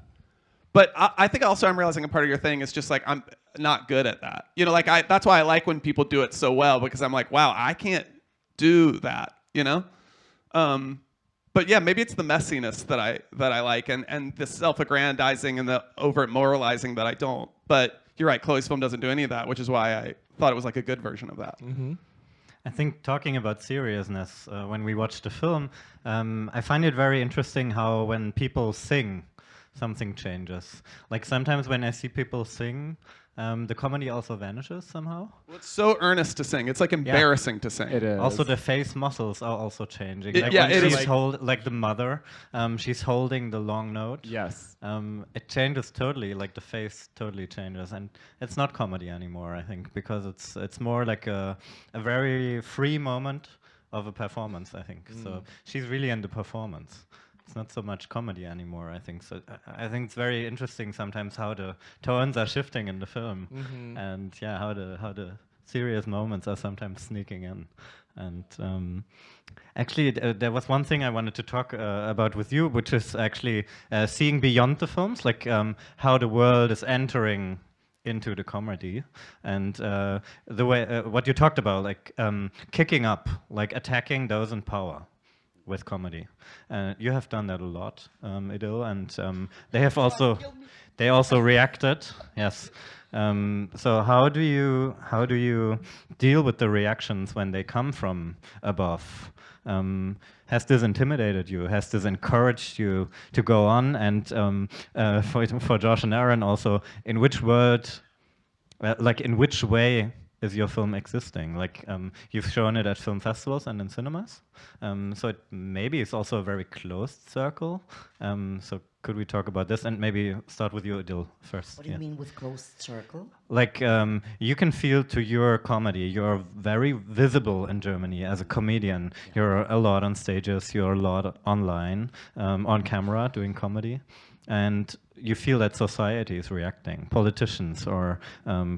But I think also I'm realizing a part of your thing is just like I'm not good at that. You know, like that's why I like when people do it so well, because I'm like, wow, I can't do that. You know. But yeah, maybe it's the messiness that I like, and the self-aggrandizing and the overt moralizing that I don't. But you're right, Chloé's film doesn't do any of that, which is why I thought it was like a good version of that. Mm-hmm. I think talking about seriousness, when we watch the film, I find it very interesting how when people sing, something changes. Like sometimes when I see people sing, the comedy also vanishes somehow. Well, it's so earnest to sing. It's like embarrassing to sing. It is. Also, the face muscles are also changing. It is. Like the mother, she's holding the long note. Yes. It changes totally. Like the face totally changes, and it's not comedy anymore. I think because it's more like a very free moment of a performance. I think so. She's really in the performance. It's not so much comedy anymore, I think. So I think it's very interesting sometimes how the tones are shifting in the film, and yeah, how the serious moments are sometimes sneaking in. And actually, there was one thing I wanted to talk about with you, which is actually seeing beyond the films, like how the world is entering into the comedy, and the way what you talked about, like kicking up, like attacking those in power with comedy. You have done that a lot, İdil, and they also reacted. Yes. So how do you deal with the reactions when they come from above? Has this intimidated you? Has this encouraged you to go on? And for Josh and Aaron also, in which way is your film existing? Like you've shown it at film festivals and in cinemas, so it maybe it's also a very closed circle. So could we talk about this and maybe start with you, İdil, first? What do you mean with closed circle? Like you can feel to your comedy, you're very visible in Germany as a comedian. You're a lot on stages, you're a lot online, on camera doing comedy. And you feel that society is reacting, politicians or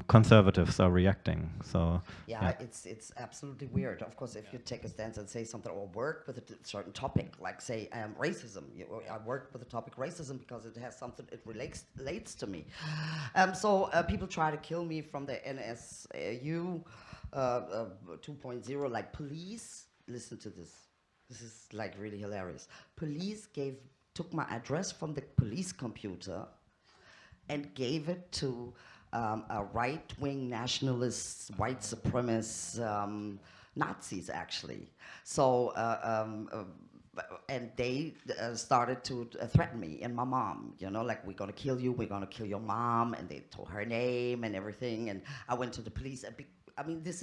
conservatives are reacting. So yeah, it's absolutely weird. Of course, if you take a stance and say something or work with a certain topic, like say racism, I work with the topic racism because it has something, it relates to me. So people try to kill me from the NSU 2.0, like police. Listen to this. This is like really hilarious. Police took my address from the police computer and gave it to a right-wing nationalist, white supremacist Nazis, actually. So, and they started to threaten me and my mom, you know, like, we're gonna kill you, we're gonna kill your mom, and they told her name and everything, and I went to the police. I mean, this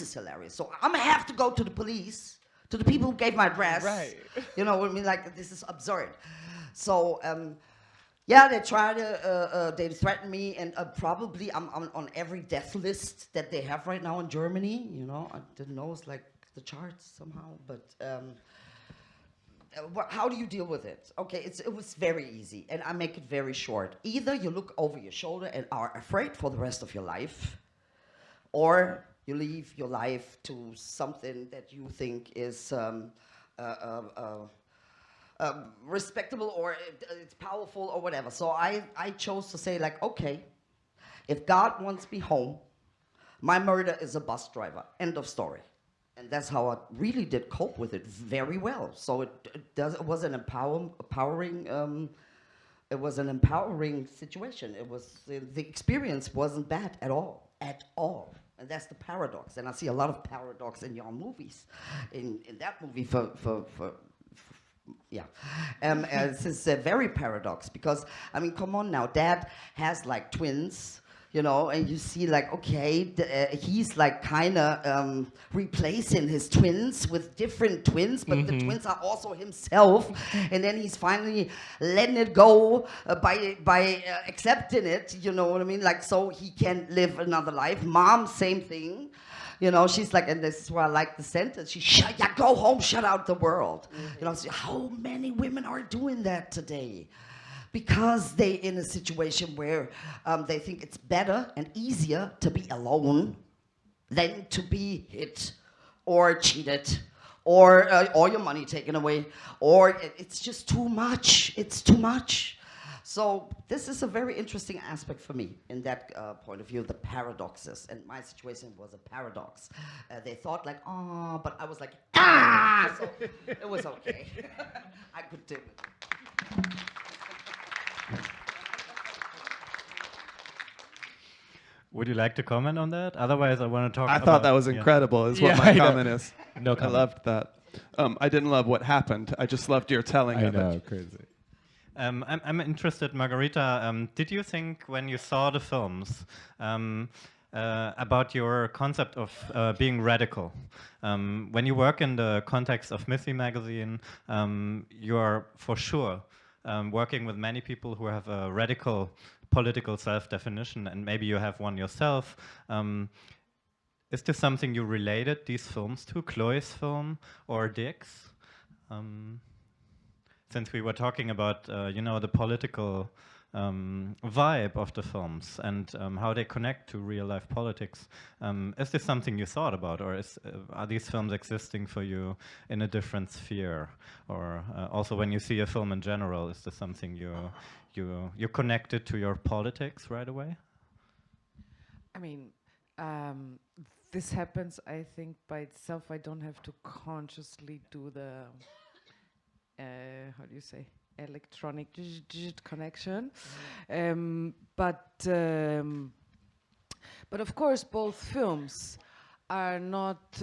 is hilarious. So I'm gonna have to go to the police, to the people who gave my address. Right. You know what I mean? Like, this is absurd. So, yeah, they try to, they threaten me, and probably I'm on every death list that they have right now in Germany. You know, I didn't know it's like the charts somehow, but how do you deal with it? Okay, it was very easy, and I make it very short. Either you look over your shoulder and are afraid for the rest of your life, or you leave your life to something that you think is respectable, or it's powerful, or whatever. So I chose to say, like, okay, if God wants me home, my murder is a bus driver. End of story. And that's how I really did cope with it very well. So it was an empowering situation. It was the experience wasn't bad at all. And that's the paradox. And I see a lot of paradox in your movies. In that movie, this is very paradox, because, I mean, come on now, Dad has like twins, you know, and you see like, okay, he's like kind of replacing his twins with different twins, but the twins are also himself, and then he's finally letting it go by accepting it, you know what I mean? Like, so he can live another life. Mom, same thing. You know, she's like, and this is where I like the sentence, go home, shut out the world. You know, so how many women are doing that today? Because they're in a situation where they think it's better and easier to be alone than to be hit or cheated or all your money taken away, or it's just too much. It's too much. So this is a very interesting aspect for me in that point of view, the paradoxes. And my situation was a paradox. They thought like, oh, but I was like, ah! So it was okay. I could do it. Would you like to comment on that? Otherwise, I want to talk I about... thought that was incredible, is what my comment is. No comment. I loved that. I didn't love what happened. I just loved your telling of it. Crazy. I'm interested, Margarita, did you think when you saw the films about your concept of being radical? When you work in the context of Missy magazine, you are for sure working with many people who have a radical political self-definition, and maybe you have one yourself. Is this something you related these films to, Chloé's film or Dick's? Since we were talking about, you know, the political vibe of the films and how they connect to real-life politics, is this something you thought about, or are these films existing for you in a different sphere? Or also, when you see a film in general, is this something you connected to your politics right away? I mean, this happens, I think, by itself. I don't have to consciously do the, how do you say, electronic connection. But of course, both films are not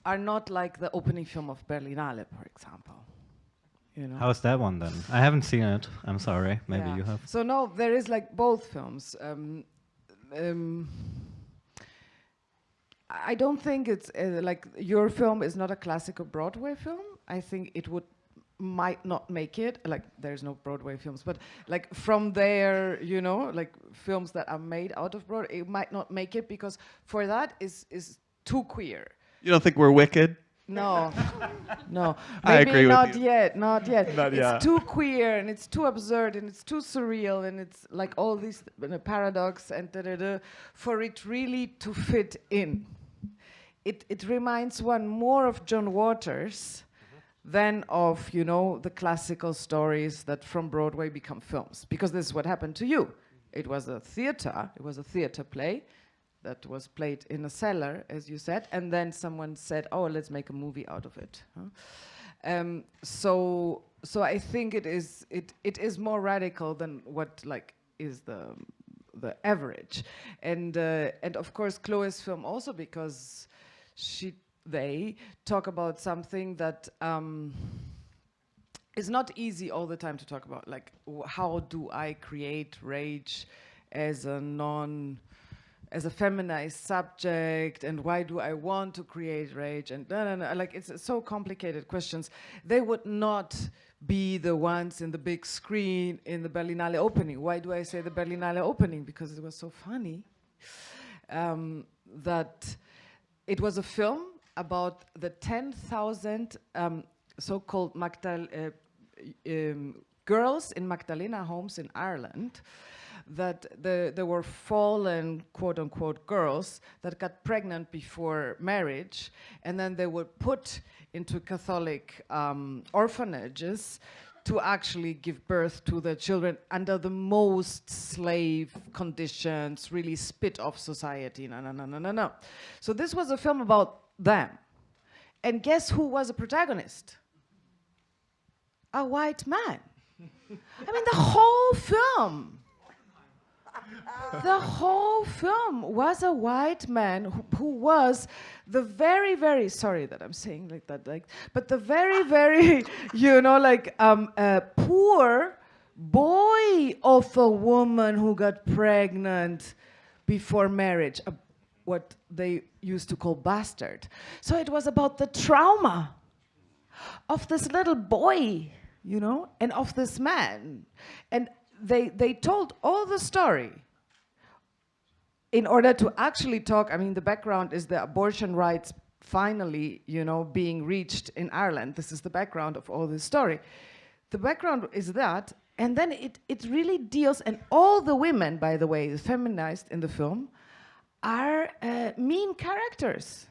are not like the opening film of Berlinale, for example. You know? How's that one then? I haven't seen it. I'm sorry. Maybe Yeah. you have. So no, there is like both films. I don't think it's like your film is not a classical Broadway film. I think it might not make it. Like there's no Broadway films, but like from there, you know, like films that are made out of Broadway, it might not make it because for that is too queer. You don't think we're wicked? No, no. I Maybe agree with not you. yet, not yet. Not it's yet. too queer and it's too absurd and it's too surreal and it's like all these paradox and for it really to fit in. It reminds one more of John Waters than of, you know, the classical stories that from Broadway become films. Because this is what happened to you. It was a theater play that was played in a cellar, as you said, and then someone said, "Oh, let's make a movie out of it." So I think it is more radical than what like is the average, and of course Chloé's film also because they talk about something that is not easy all the time to talk about, like how do I create rage as a feminized subject, and why do I want to create rage, and no, like it's so complicated questions. They would not be the ones in the big screen in the Berlinale opening. Why do I say the Berlinale opening? Because it was so funny that it was a film about the 10,000 so-called girls in Magdalena homes in Ireland, that there were fallen, quote-unquote, girls that got pregnant before marriage, and then they were put into Catholic orphanages to actually give birth to their children under the most slave conditions, really spit off society. No. So this was a film about them. And guess who was a protagonist? A white man. I mean, the whole film was a white man who was the very, very, sorry that I'm saying like that, like, but the very, very, you know, like poor boy of a woman who got pregnant before marriage, what they used to call bastard. So it was about the trauma of this little boy, you know, and of this man. And they told all the story in order to actually talk. I mean, the background is the abortion rights finally, you know, being reached in Ireland. This is the background of all this story. The background is that, and then it really deals, and all the women, by the way, feminized in the film, are mean characters.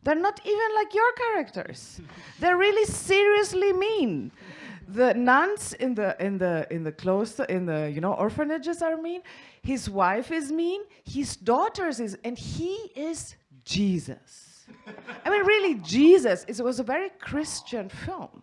They're not even like your characters. They're really seriously mean. The nuns in the cloister, in the, you know, orphanages are mean. His wife is mean. His daughters is, and he is Jesus. I mean, really, Jesus. It was a very Christian film.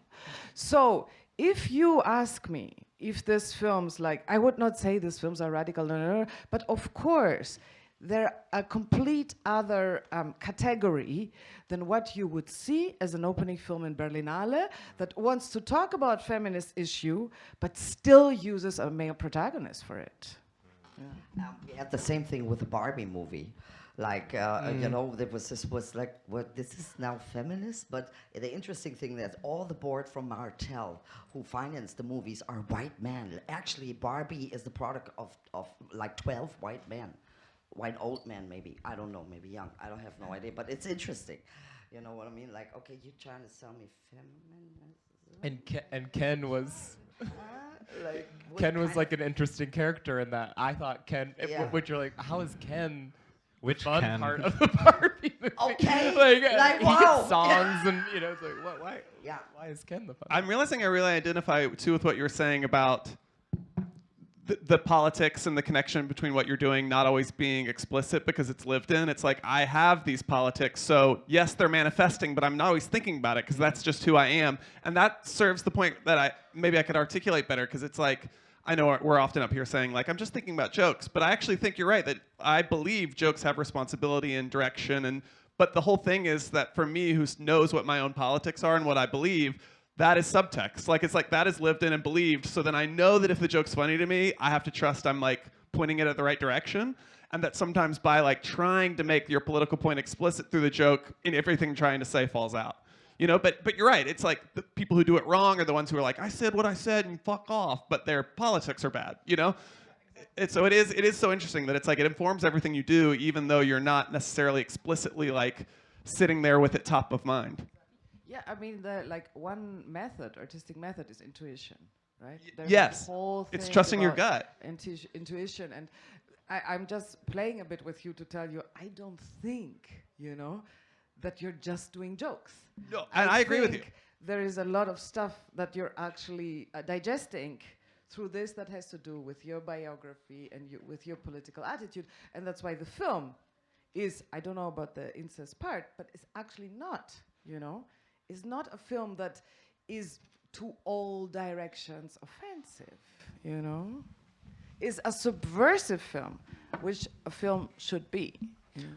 So if you ask me if this film's like, I would not say these films are radical, no, but of course, they're a complete other category than what you would see as an opening film in Berlinale that wants to talk about feminist issue, but still uses a male protagonist for it. Yeah. We had the same thing with the Barbie movie. Like, you know, this was like, what, this is now feminist? But the interesting thing that all the board from Martel who financed the movies are white men. Actually, Barbie is the product of like 12 white men. White old man, maybe. I don't know, maybe young. I don't have no idea, but it's interesting. You know what I mean? Like, okay, you're trying to sell me feminism? And Ken was... like, Ken was like an interesting character in that. I thought Ken, which you're like, how is Ken Which fun Ken? part of the Barbie movie? Okay, like wow. he gets songs and, you know, it's like, what, why? Yeah. Why is Ken the fun? I'm realizing I really identify too with what you were saying about the politics and the connection between what you're doing not always being explicit because it's lived in. It's like, I have these politics, so yes, they're manifesting, but I'm not always thinking about it because that's just who I am. And that serves the point that maybe I could articulate better, because it's like, I know we're often up here saying, like, I'm just thinking about jokes, but I actually think you're right, that I believe jokes have responsibility and direction. But the whole thing is that for me, who knows what my own politics are and what I believe, that is subtext. Like, it's like that is lived in and believed. So then I know that if the joke's funny to me, I have to trust I'm like pointing it at the right direction. And that sometimes by like trying to make your political point explicit through the joke, in everything trying to say falls out. You know, but you're right. It's like the people who do it wrong are the ones who are like, I said what I said and fuck off, but their politics are bad, you know? So it is so interesting that it's like it informs everything you do, even though you're not necessarily explicitly like sitting there with it top of mind. Yeah, I mean, one method, artistic method, is intuition, right? There's Yes, a whole it's thing trusting your about gut. Intuition, and I'm just playing a bit with you to tell you, I don't think, you know, that you're just doing jokes. No, and I agree with you. There is a lot of stuff that you're actually digesting through this that has to do with your biography and with your political attitude, and that's why the film is, I don't know about the incest part, but it's actually not, you know? Is not a film that is to all directions offensive, you know? Is a subversive film, which a film should be. You know?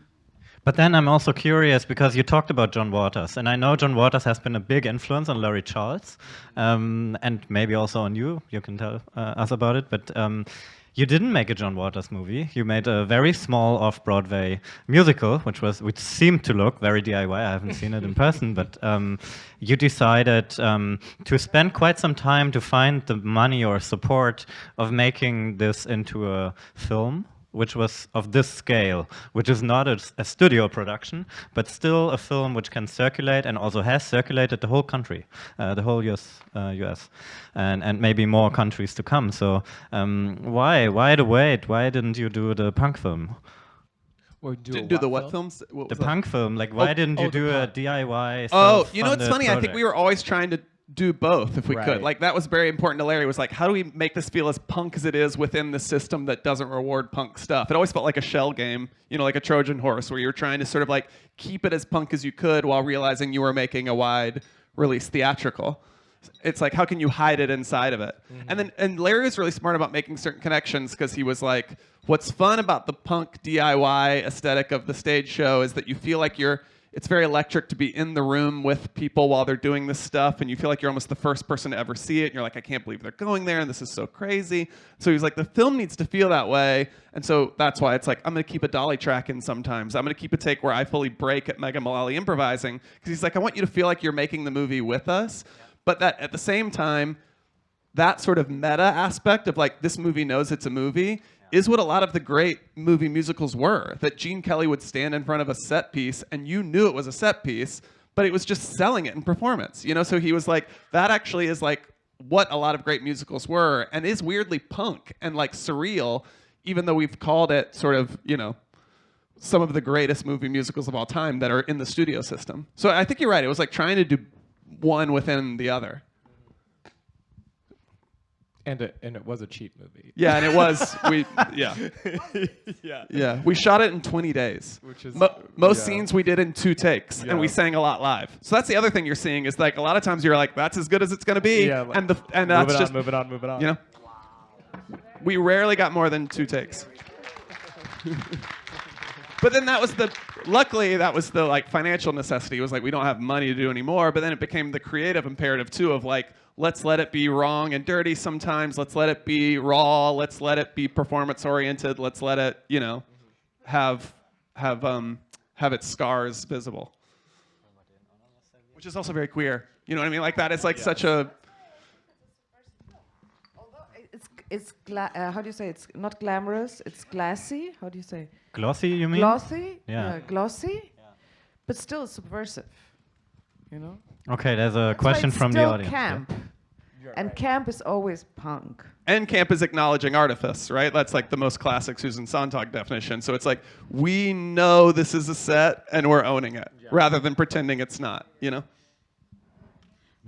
But then I'm also curious, because you talked about John Waters, and I know John Waters has been a big influence on Larry Charles, and maybe also on you. You can tell us about it, but you didn't make a John Waters movie. You made a very small off-Broadway musical, which seemed to look very DIY. I haven't seen it in person, but you decided to spend quite some time to find the money or support of making this into a film, which was of this scale, which is not a studio production, but still a film which can circulate and also has circulated the whole country, the whole US, and maybe more countries to come. So why the wait? Why didn't you do the punk film? Or Didn't do the what films? What The was that? punk film. Like, why didn't you do a DIY? Oh, you know, it's self-funded funny. I think project? we were always trying to do both if we could. Right. Like, that was very important to Larry, was like, how do we make this feel as punk as it is within the system that doesn't reward punk stuff? It always felt like a shell game, you know, like a Trojan horse, where you were trying to sort of like keep it as punk as you could while realizing you were making a wide release theatrical. It's like, how can you hide it inside of it? And Larry was really smart about making certain connections, because he was like, what's fun about the punk DIY aesthetic of the stage show is that you feel like it's very electric to be in the room with people while they're doing this stuff, and you feel like you're almost the first person to ever see it, and you're like, I can't believe they're going there, and this is so crazy. So he's like, the film needs to feel that way, and so that's why it's like, I'm going to keep a dolly track in sometimes. I'm going to keep a take where I fully break at Mega Mullally improvising, because he's like, I want you to feel like you're making the movie with us, but that at the same time, that sort of meta aspect of like, this movie knows it's a movie, is what a lot of the great movie musicals were. That Gene Kelly would stand in front of a set piece and you knew it was a set piece, but it was just selling it in performance. You know, so he was like, that actually is like what a lot of great musicals were, and is weirdly punk and like surreal, even though we've called it sort of, you know, some of the greatest movie musicals of all time that are in the studio system. So I think you're right. It was like trying to do one within the other. And it was a cheap movie. Yeah, and it was Yeah. Yeah, we shot it in 20 days. Which is most yeah. scenes we did in 2 takes, and we Yeah. sang a lot live. So that's the other thing you're seeing, is like a lot of times you're like, that's as good as it's gonna be, Yeah, like, and that's just move it on. you know. We rarely got more than 2 takes. But then luckily that was the like financial necessity. It was like, we don't have money to do anymore, but then it became the creative imperative too, of like, let's let it be wrong and dirty sometimes, let's let it be raw, let's let it be performance oriented, let's let it, you know, have its scars visible. Which is also very queer. You know what I mean? Like, that is like such a How do you say? It's not glamorous. It's classy. How do you say? Glossy, you mean? Glossy. Yeah. Glossy, but still subversive. You know. Okay, there's a That's why question it's from the still audience. yeah. Camp, and camp is always punk. And camp is acknowledging artifice, right? That's like the most classic Susan Sontag definition. So it's like, we know this is a set and we're owning it, rather than pretending it's not, you know?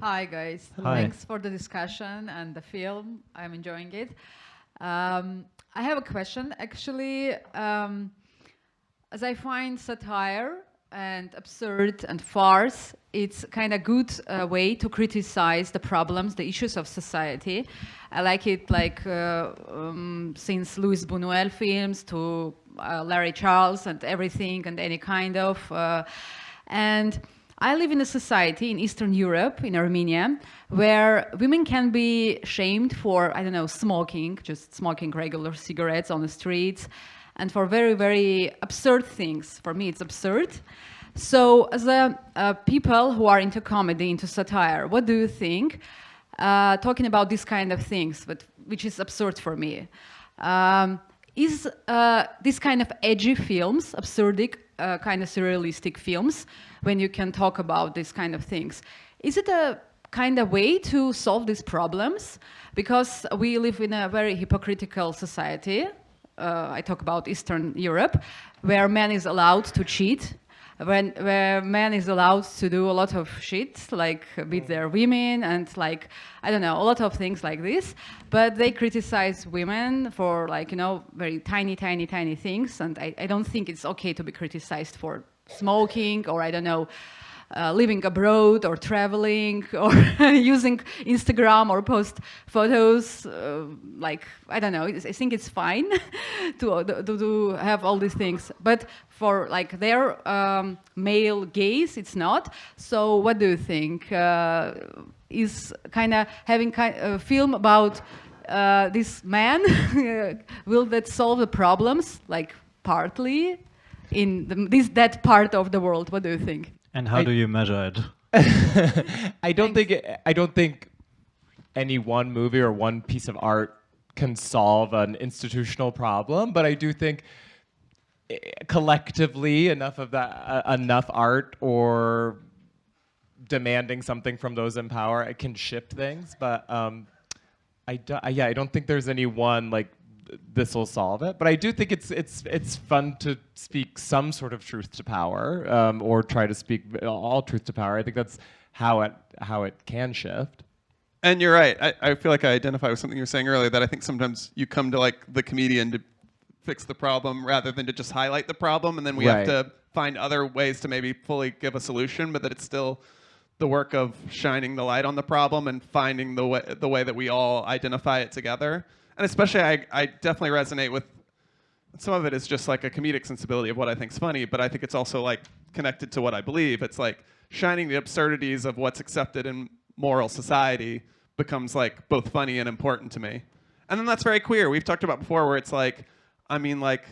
Hi guys, Hi. thanks for the discussion and the film. I'm enjoying it. I have a question, actually. As I find satire and absurd and farce, it's kind of good way to criticize the problems, the issues of society. I like it, like since Louis Buñuel films to Larry Charles and everything and any kind of. And I live in a society in Eastern Europe, in Armenia, where women can be shamed for, I don't know, smoking, just smoking regular cigarettes on the streets, and for very, very absurd things. For me, it's absurd. So as people who are into comedy, into satire, what do you think? Talking about these kind of things, but which is absurd for me. Is this kind of edgy films, absurdic, kind of surrealistic films, when you can talk about these kind of things, is it a kind of way to solve these problems? Because we live in a very hypocritical society. I talk about Eastern Europe, where man is allowed to cheat, where man is allowed to do a lot of shit, like beat their women and like, I don't know, a lot of things like this. But they criticize women for like, you know, very tiny, tiny, tiny things. And I don't think it's okay to be criticized for smoking or, I don't know, living abroad or traveling or using Instagram or post photos, like, I don't know, I think it's fine to have all these things. But for like their male gaze, it's not. So what do you think? Is kind of having a film about this man, will that solve the problems, like partly in that part of the world? What do you think? And how do you measure it? I don't think any one movie or one piece of art can solve an institutional problem, but I do think collectively enough art or demanding something from those in power, it can shift things. But I don't think there's any one like this will solve it. But I do think it's fun to speak some sort of truth to power, or try to speak all truth to power. I think that's how it can shift. And you're right. I feel like I identify with something you were saying earlier, that I think sometimes you come to like the comedian to fix the problem rather than to just highlight the problem, and then we have to find other ways to maybe fully give a solution, but that it's still the work of shining the light on the problem and finding the way that we all identify it together. And especially, I definitely resonate with some of it is just like a comedic sensibility of what I think's funny, but I think it's also like connected to what I believe. It's like shining the absurdities of what's accepted in moral society becomes like both funny and important to me. And then that's very queer. We've talked about before where it's like, I mean, like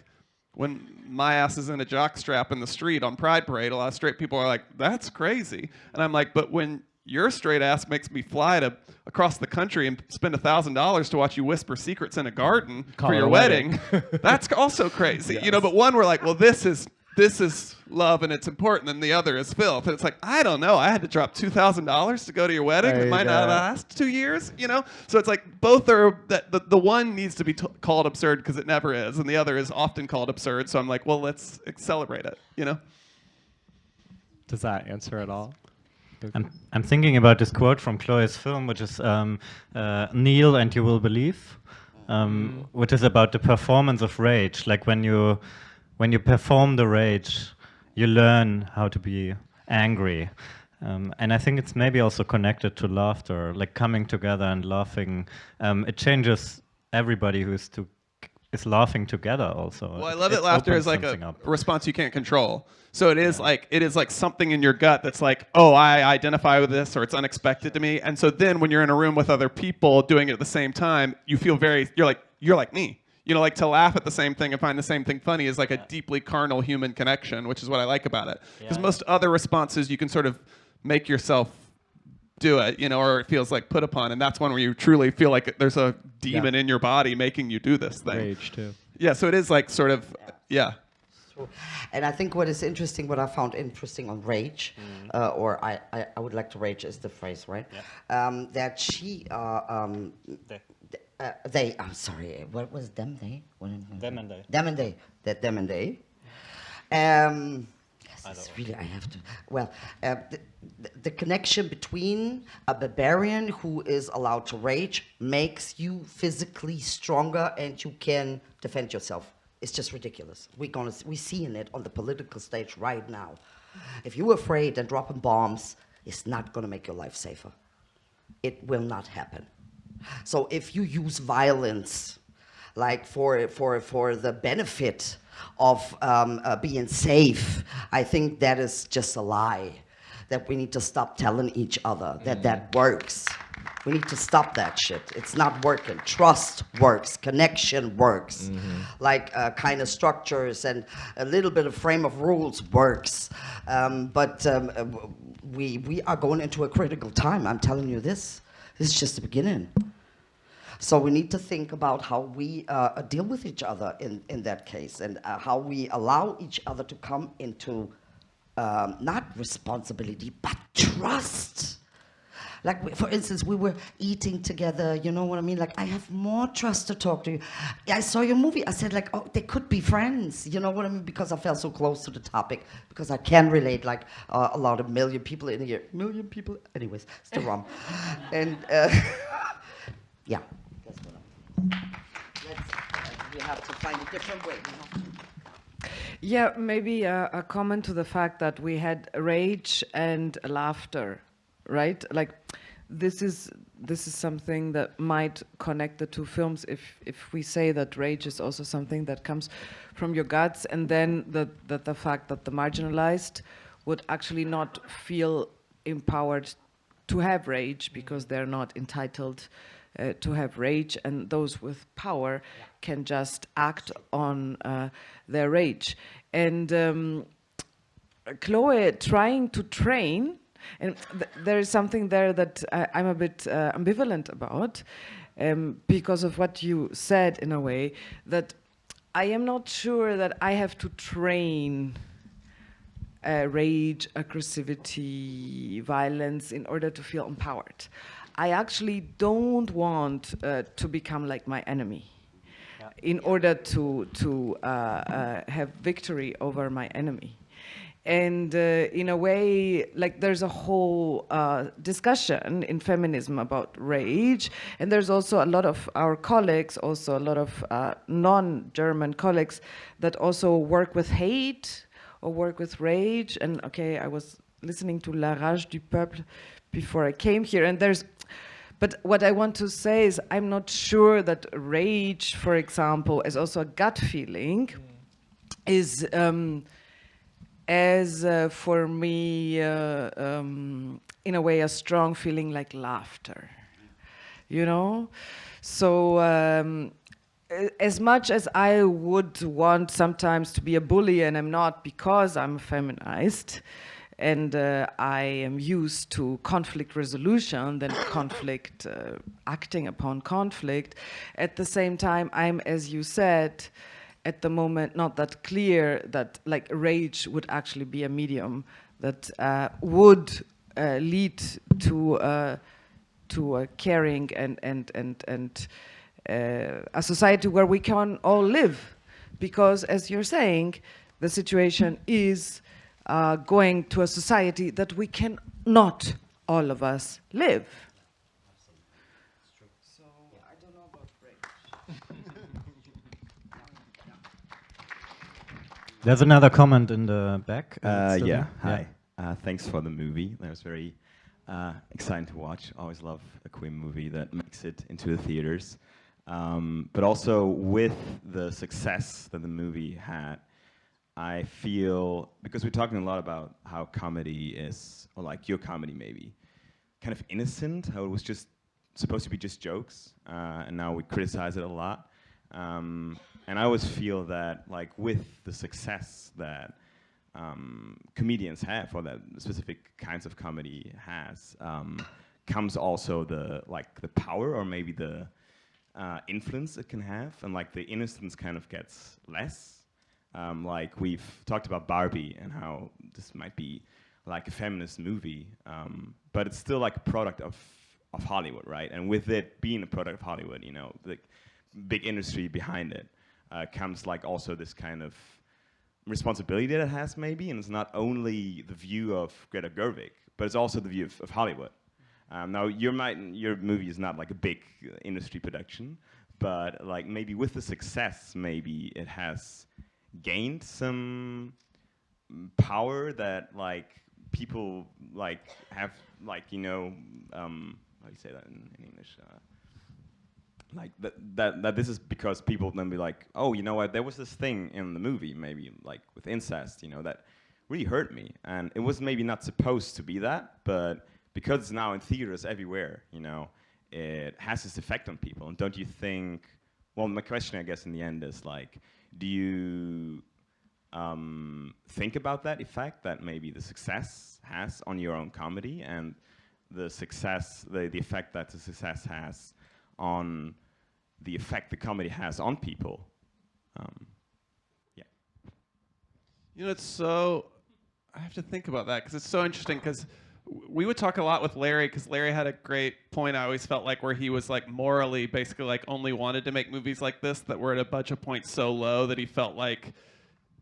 when my ass is in a jockstrap in the street on Pride Parade, a lot of straight people are like, that's crazy. And I'm like, but when your straight ass makes me fly across the country and spend $1,000 to watch you whisper secrets in a garden for your wedding, that's also crazy. Yes. You know, but one, we're like, well, this is love and it's important, and the other is filth. And it's like, I don't know, I had to drop $2,000 to go to your wedding. It might not last 2 years, you know? So it's like both are, the one needs to be called absurd because it never is, and the other is often called absurd. So I'm like, well, let's celebrate it, you know? Does that answer it all? I'm thinking about this quote from Chloé's film, which is "Kneel and you will believe," which is about the performance of rage. Like when you perform the rage, you learn how to be angry, and I think it's maybe also connected to laughter, like coming together and laughing. It changes everybody who is laughing together also. Well, I love that laughter is like a response you can't control. So it is like something in your gut that's like, oh, I identify with this, or it's unexpected to me. And so then when you're in a room with other people doing it at the same time, you feel you're like me. You know, like to laugh at the same thing and find the same thing funny is like a deeply carnal human connection, which is what I like about it. Because most other responses you can sort of make yourself do it, you know, or it feels like put upon, and that's one where you truly feel like there's a demon in your body making you do this thing. Rage too. Yeah, so it is like sort of, yeah. And I think what is interesting, what I found interesting on rage, or I would like to rage is the phrase, right? Yeah. That she, they, I'm sorry, what was them, they? Them and they. Them and they, that them and they. It's really, I have to. Well, the connection between a barbarian who is allowed to rage makes you physically stronger, and you can defend yourself. It's just ridiculous. We're seeing it on the political stage right now. If you're afraid and dropping bombs, it's not gonna make your life safer. It will not happen. So if you use violence, like for the benefit of being safe, I think that is just a lie. That we need to stop telling each other that that works. We need to stop that shit. It's not working. Trust works. Connection works. Like kind of structures and a little bit of frame of rules works. But we are going into a critical time. I'm telling you this. This is just the beginning. So we need to think about how we deal with each other in that case, and how we allow each other to come into not responsibility, but trust. Like, for instance, we were eating together, you know what I mean? Like, I have more trust to talk to you. I saw your movie. I said, like, oh, they could be friends. You know what I mean? Because I felt so close to the topic. Because I can relate, like, a lot of million people in here. Million people? Anyways, still wrong. And, yeah. That's what we have to find a different way, you know? Yeah, maybe a comment to the fact that we had rage and laughter, right? Like, this is something that might connect the two films if we say that rage is also something that comes from your guts, and then the fact that the marginalized would actually not feel empowered to have rage because they're not entitled to have rage, and those with power can just act on their rage. And Chloé trying to train, and there is something there that I'm a bit ambivalent about, because of what you said in a way, that I am not sure that I have to train rage, aggressivity, violence in order to feel empowered. I actually don't want to become like my enemy in order to have victory over my enemy. And in a way, like, there's a whole discussion in feminism about rage, and there's also a lot of our colleagues, also a lot of non-German colleagues that also work with hate or work with rage. And okay, I was listening to La Rage du Peuple before I came here, and but what I want to say is I'm not sure that rage, for example, is also a gut feeling, is as for me, in a way, a strong feeling like laughter, you know? So as much as I would want sometimes to be a bully, and I'm not because I'm feminized, and I am used to conflict resolution, then conflict, acting upon conflict. At the same time, I'm, as you said, at the moment not that clear that, like, rage would actually be a medium that would lead to a caring and a society where we can all live. Because, as you're saying, the situation is going to a society that we can not, all of us, live. So I don't know about rage. There's another comment in the back. Yeah, hi. Thanks for the movie. That was very exciting to watch. Always love a queer movie that makes it into the theaters. But also with the success that the movie had, I feel, because we're talking a lot about how comedy is, or like your comedy maybe, kind of innocent, how it was just supposed to be just jokes, and now we criticize it a lot. And I always feel that, like, with the success that comedians have, or that specific kinds of comedy has, comes also the power, or maybe the influence it can have, and like the innocence kind of gets less. Like, we've talked about Barbie and how this might be like a feminist movie, but it's still like a product of Hollywood, right? And with it being a product of Hollywood, you know, the big industry behind it, comes like also this kind of responsibility that it has, maybe, and it's not only the view of Greta Gerwig, but it's also the view of Hollywood. Now, your movie is not like a big industry production, but like maybe with the success, maybe it has gained some power that like people like have like, you know, how do you say that in English? Like that this is because people then be like, oh, you know what, there was this thing in the movie, maybe like with incest, you know, that really hurt me, and it was maybe not supposed to be that, but because it's now in theaters everywhere, you know, it has this effect on people. And don't you think, well, my question, I guess, in the end is like, do you think about that effect that maybe the success has on your own comedy, and the success, the effect that the success has on the effect the comedy has on people? Yeah. You know, it's so, I have to think about that because it's so interesting, because we would talk a lot with Larry, because Larry had a great point, I always felt like, where he was like morally basically like only wanted to make movies like this that were at a budget point so low that he felt like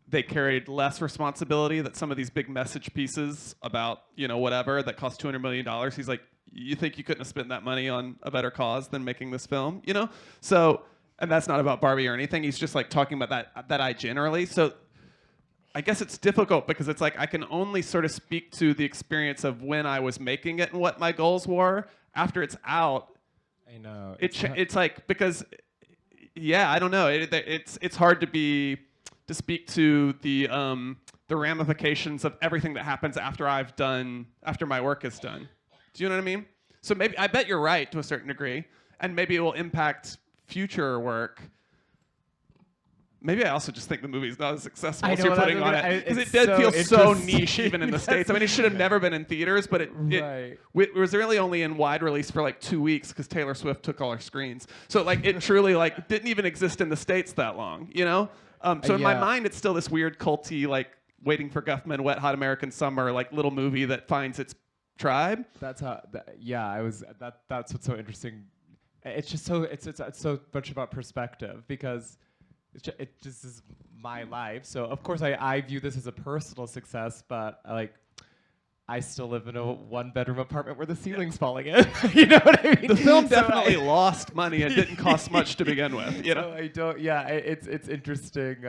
they carried less responsibility, that some of these big message pieces about, you know, whatever that cost $200 million, he's like, you think you couldn't have spent that money on a better cause than making this film, you know? So, and that's not about Barbie or anything, he's just like talking about that I generally. So I guess it's difficult because it's like I can only sort of speak to the experience of when I was making it and what my goals were. After it's out, I know. It's like, because, yeah, I don't know. It's hard to speak to the ramifications of everything that happens after my work is done. Do you know what I mean? So maybe, I bet you're right to a certain degree, and maybe it will impact future work. Maybe I also just think the movie's not as successful as you're putting on it, because it did feel so niche even in the States. I mean, it should have never been in theaters, but it was really only in wide release for like 2 weeks because Taylor Swift took all our screens. So like it truly like didn't even exist in the States that long, you know? So in my mind, it's still this weird culty, like Waiting for Guffman, Wet Hot American Summer, like little movie that finds its tribe. That's how. That's what's so interesting. It's just so it's so much about perspective, because it just is my life. So of course I view this as a personal success, but I still live in a one-bedroom apartment where the ceiling's falling in. You know what I mean? The film definitely lost money and didn't cost much to begin with. You know, I don't. Yeah, it's interesting.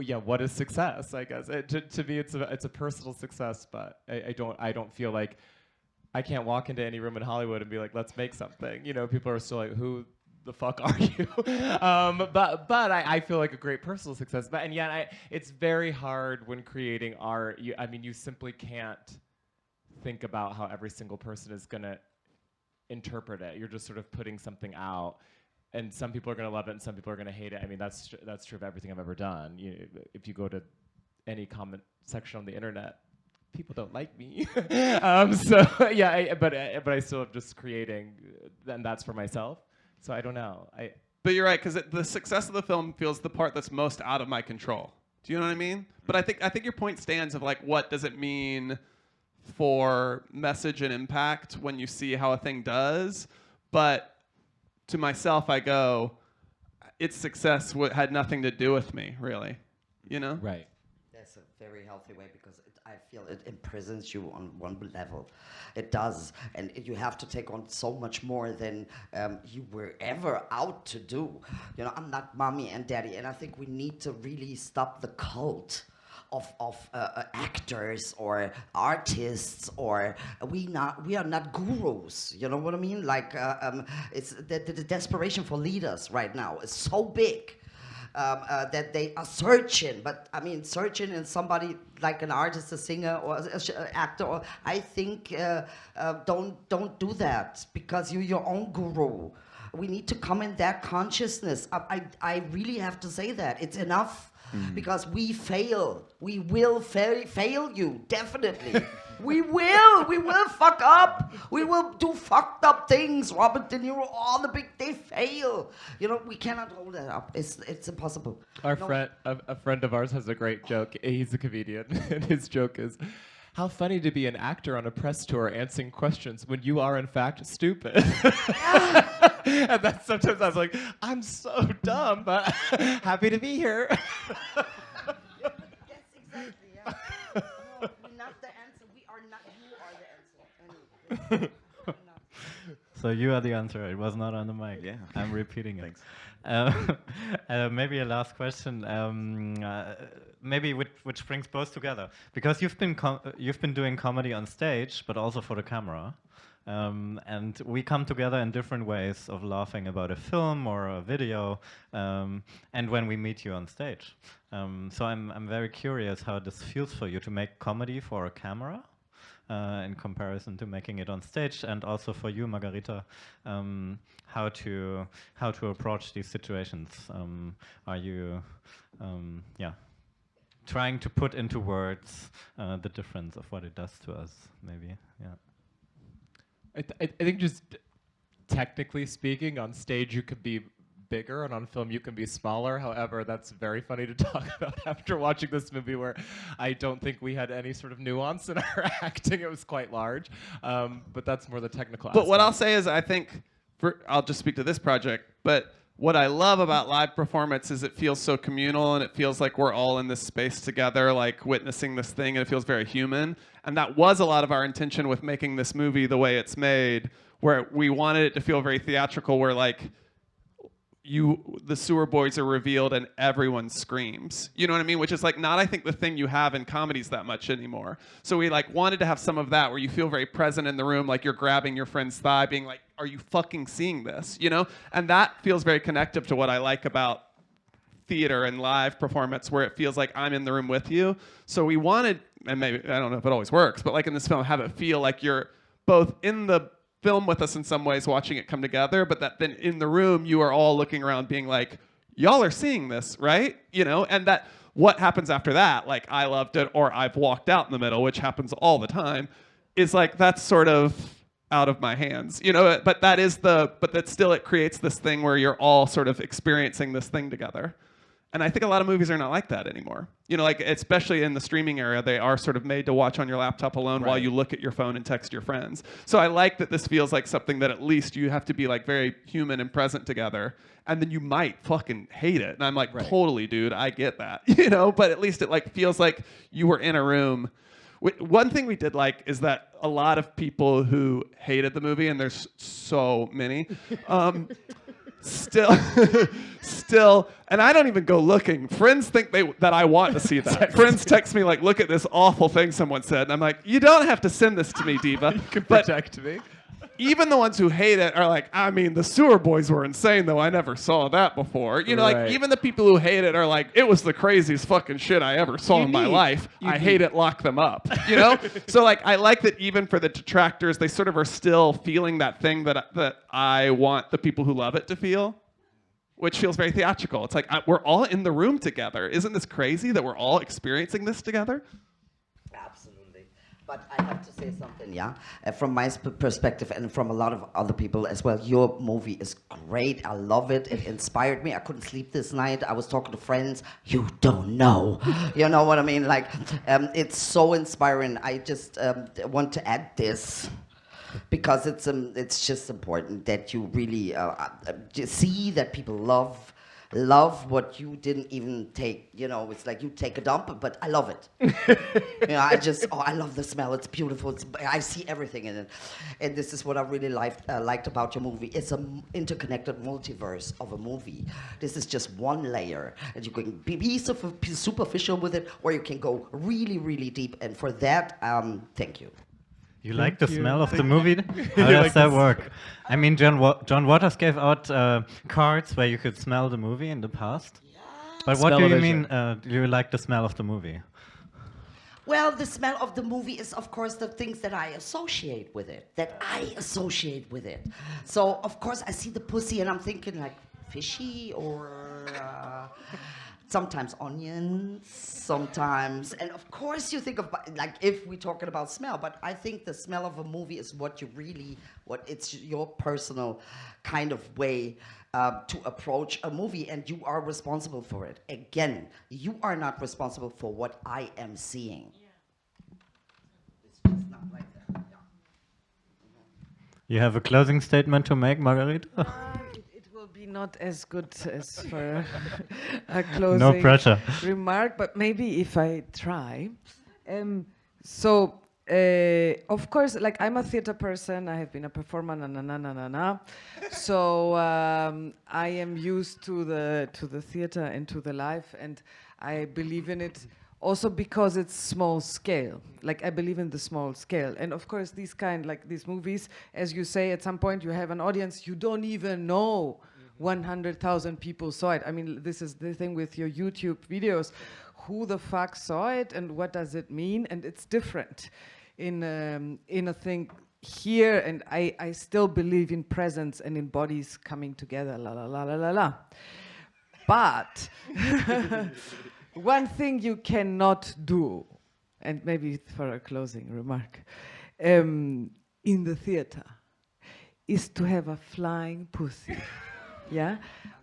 Yeah, what is success? I guess to me, it's a personal success, but I don't feel like I can't walk into any room in Hollywood and be like, let's make something. You know, people are still like, who the fuck are you? But I feel like a great personal success. But and yet it's very hard when creating art. You simply can't think about how every single person is gonna interpret it. You're just sort of putting something out, and some people are gonna love it, and some people are gonna hate it. I mean, that's true of everything I've ever done. If you go to any comment section on the internet, people don't like me. So yeah, but I still am just creating, and that's for myself. So I don't know. But you're right, because the success of the film feels the part that's most out of my control. Do you know what I mean? But I think your point stands of like, what does it mean for message and impact when you see how a thing does? But to myself, I go, its success had nothing to do with me, really. You know? Right. That's a very healthy way, because I feel it imprisons you on one level. It does, and you have to take on so much more than you were ever out to do. You know, I'm not mommy and daddy, and I think we need to really stop the cult of actors or artists, or we are not gurus. You know what I mean? Like it's the desperation for leaders right now is so big. That they are searching, but I mean, searching in somebody like an artist, a singer, or an actor. Or I think don't do that, because you're your own guru. We need to come in that consciousness. I really have to say that it's enough, because we fail. We will fail you, definitely. We will fuck up. We will do fucked up things. Robert De Niro, all the they fail. You know, we cannot hold that up. It's impossible. A friend of ours has a great joke. He's a comedian, and his joke is, how funny to be an actor on a press tour answering questions when you are in fact stupid. And that's sometimes I was like, I'm so dumb, but happy to be here. So you are the answer. It was not on the mic. Yeah. I'm repeating it. Thanks. Maybe a last question. Maybe which brings both together, because you've been doing comedy on stage, but also for the camera, and we come together in different ways of laughing about a film or a video, and when we meet you on stage. So I'm very curious how this feels for you to make comedy for a camera. In comparison to making it on stage, and also for you, Margarita, how to approach these situations. Are you, trying to put into words the difference of what it does to us? Maybe, yeah. I think just technically speaking, on stage you could be bigger, and on film you can be smaller. However, that's very funny to talk about after watching this movie, where I don't think we had any sort of nuance in our acting. It was quite large, but that's more the technical aspect. But what I'll say is, I think, I'll just speak to this project, but what I love about live performance is it feels so communal, and it feels like we're all in this space together, like witnessing this thing, and it feels very human. And that was a lot of our intention with making this movie the way it's made, where we wanted it to feel very theatrical, where like, the sewer boys are revealed and everyone screams. You know what I mean? Which is like not, I think, the thing you have in comedies that much anymore. So we like wanted to have some of that where you feel very present in the room, like you're grabbing your friend's thigh, being like, are you fucking seeing this? You know? And that feels very connective to what I like about theater and live performance, where it feels like I'm in the room with you. So we wanted, and maybe, I don't know if it always works, but like in this film, have it feel like you're both in the film with us in some ways, watching it come together, but that then in the room you are all looking around being like, y'all are seeing this, right? You know, and that what happens after that, like I loved it or I've walked out in the middle, which happens all the time, is like that's sort of out of my hands, you know, but that still it creates this thing where you're all sort of experiencing this thing together. And I think a lot of movies are not like that anymore. You know, like especially in the streaming era, they are sort of made to watch on your laptop alone while you look at your phone and text your friends. So I like that this feels like something that at least you have to be like very human and present together. And then you might fucking hate it. And I'm like, totally, dude, I get that. You know, but at least it like feels like you were in a room. One thing we did like is that a lot of people who hated the movie, and there's so many, still, and I don't even go looking. Friends think that I want to see that. Friends text me like, look at this awful thing someone said. And I'm like, you don't have to send this to me, Diva. You can protect me. Even the ones who hate it are like, I mean, the sewer boys were insane, though. I never saw that before. You know, like, even the people who hate it are like, it was the craziest fucking shit I ever saw in my life. I hate it, lock them up. You know? So, like, I like that even for the detractors, they sort of are still feeling that thing that I want the people who love it to feel, which feels very theatrical. It's like, we're all in the room together. Isn't this crazy that we're all experiencing this together? Absolutely. But I have to say something, yeah? From my perspective and from a lot of other people as well, your movie is great. I love it. It inspired me. I couldn't sleep this night. I was talking to friends. You don't know. You know what I mean? Like, it's so inspiring. I just want to add this, because it's just important that you really see that people love what you didn't even take. You know, it's like you take a dump, but I love it. You know, I love the smell. It's beautiful. I see everything in it, and this is what I really liked about your movie. It's an interconnected multiverse of a movie. This is just one layer, and you can be superficial with it, or you can go really, really deep. And for that, thank you. You like the smell of the movie? How does that work? I mean, John Waters gave out cards where you could smell the movie in the past. Yeah. But what do you mean, do you like the smell of the movie? Well, the smell of the movie is, of course, the things that I associate with it. So, of course, I see the pussy and I'm thinking like fishy or... sometimes onions, sometimes, and of course you think of, like, if we're talking about smell, but I think the smell of a movie is what it's your personal kind of way to approach a movie, and you are responsible for it. Again, you are not responsible for what I am seeing. It's just not like that. Yeah. You have a closing statement to make, Margarita? Be not as good as for a closing no pressure. remark, but maybe if I try. So Of course, like I'm a theater person. I have been a performer, So I am used to the theater and to the life, and I believe in it also because it's small scale. Like I believe in the small scale, and of course these movies, as you say, at some point you have an audience you don't even know. 100,000 people saw it. I mean, this is the thing with your YouTube videos. Who the fuck saw it, and what does it mean? And it's different in a thing here, and I still believe in presence and in bodies coming together, la la la la la la. But one thing you cannot do, and maybe for a closing remark, in the theater, is to have a flying pussy, yeah,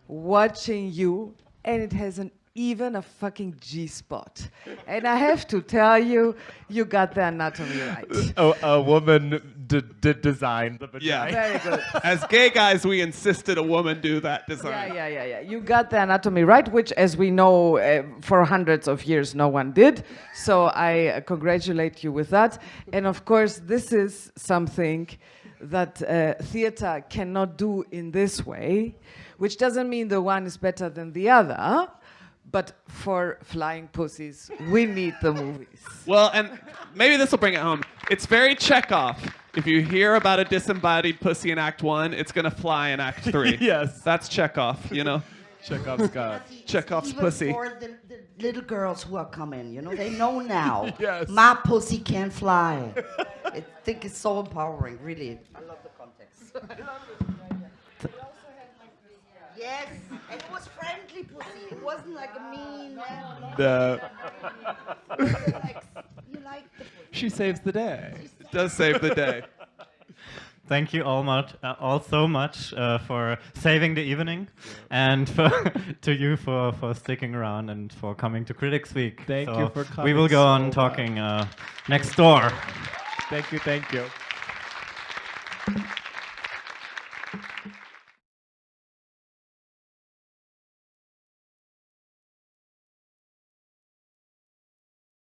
watching you, and it has even a fucking G-spot. And I have to tell you, you got the anatomy right. A woman did design the vagina. Yeah. Very good. As gay guys, we insisted a woman do that design. Yeah. You got the anatomy right, which, as we know, for hundreds of years, no one did. So I congratulate you with that. And of course, this is something that theater cannot do in this way, which doesn't mean the one is better than the other. But for flying pussies, we need the movies. Well, and maybe this will bring it home. It's very Chekhov. If you hear about a disembodied pussy in Act 1, it's going to fly in Act 3. Yes. That's Chekhov, you know? Chekhov's gun. Chekhov's Even pussy. for the little girls who are coming, they know now. Yes. My pussy can fly. I think it's so empowering, really. I love the context. Yes, it was friendly pussy. It wasn't like a mean. You like the pussy. She saves the day. It does save the day. Thank you all so much for saving the evening, and to you for sticking around and for coming to Critics Week. Thank you for coming. We will go on so talking next door. Thank you.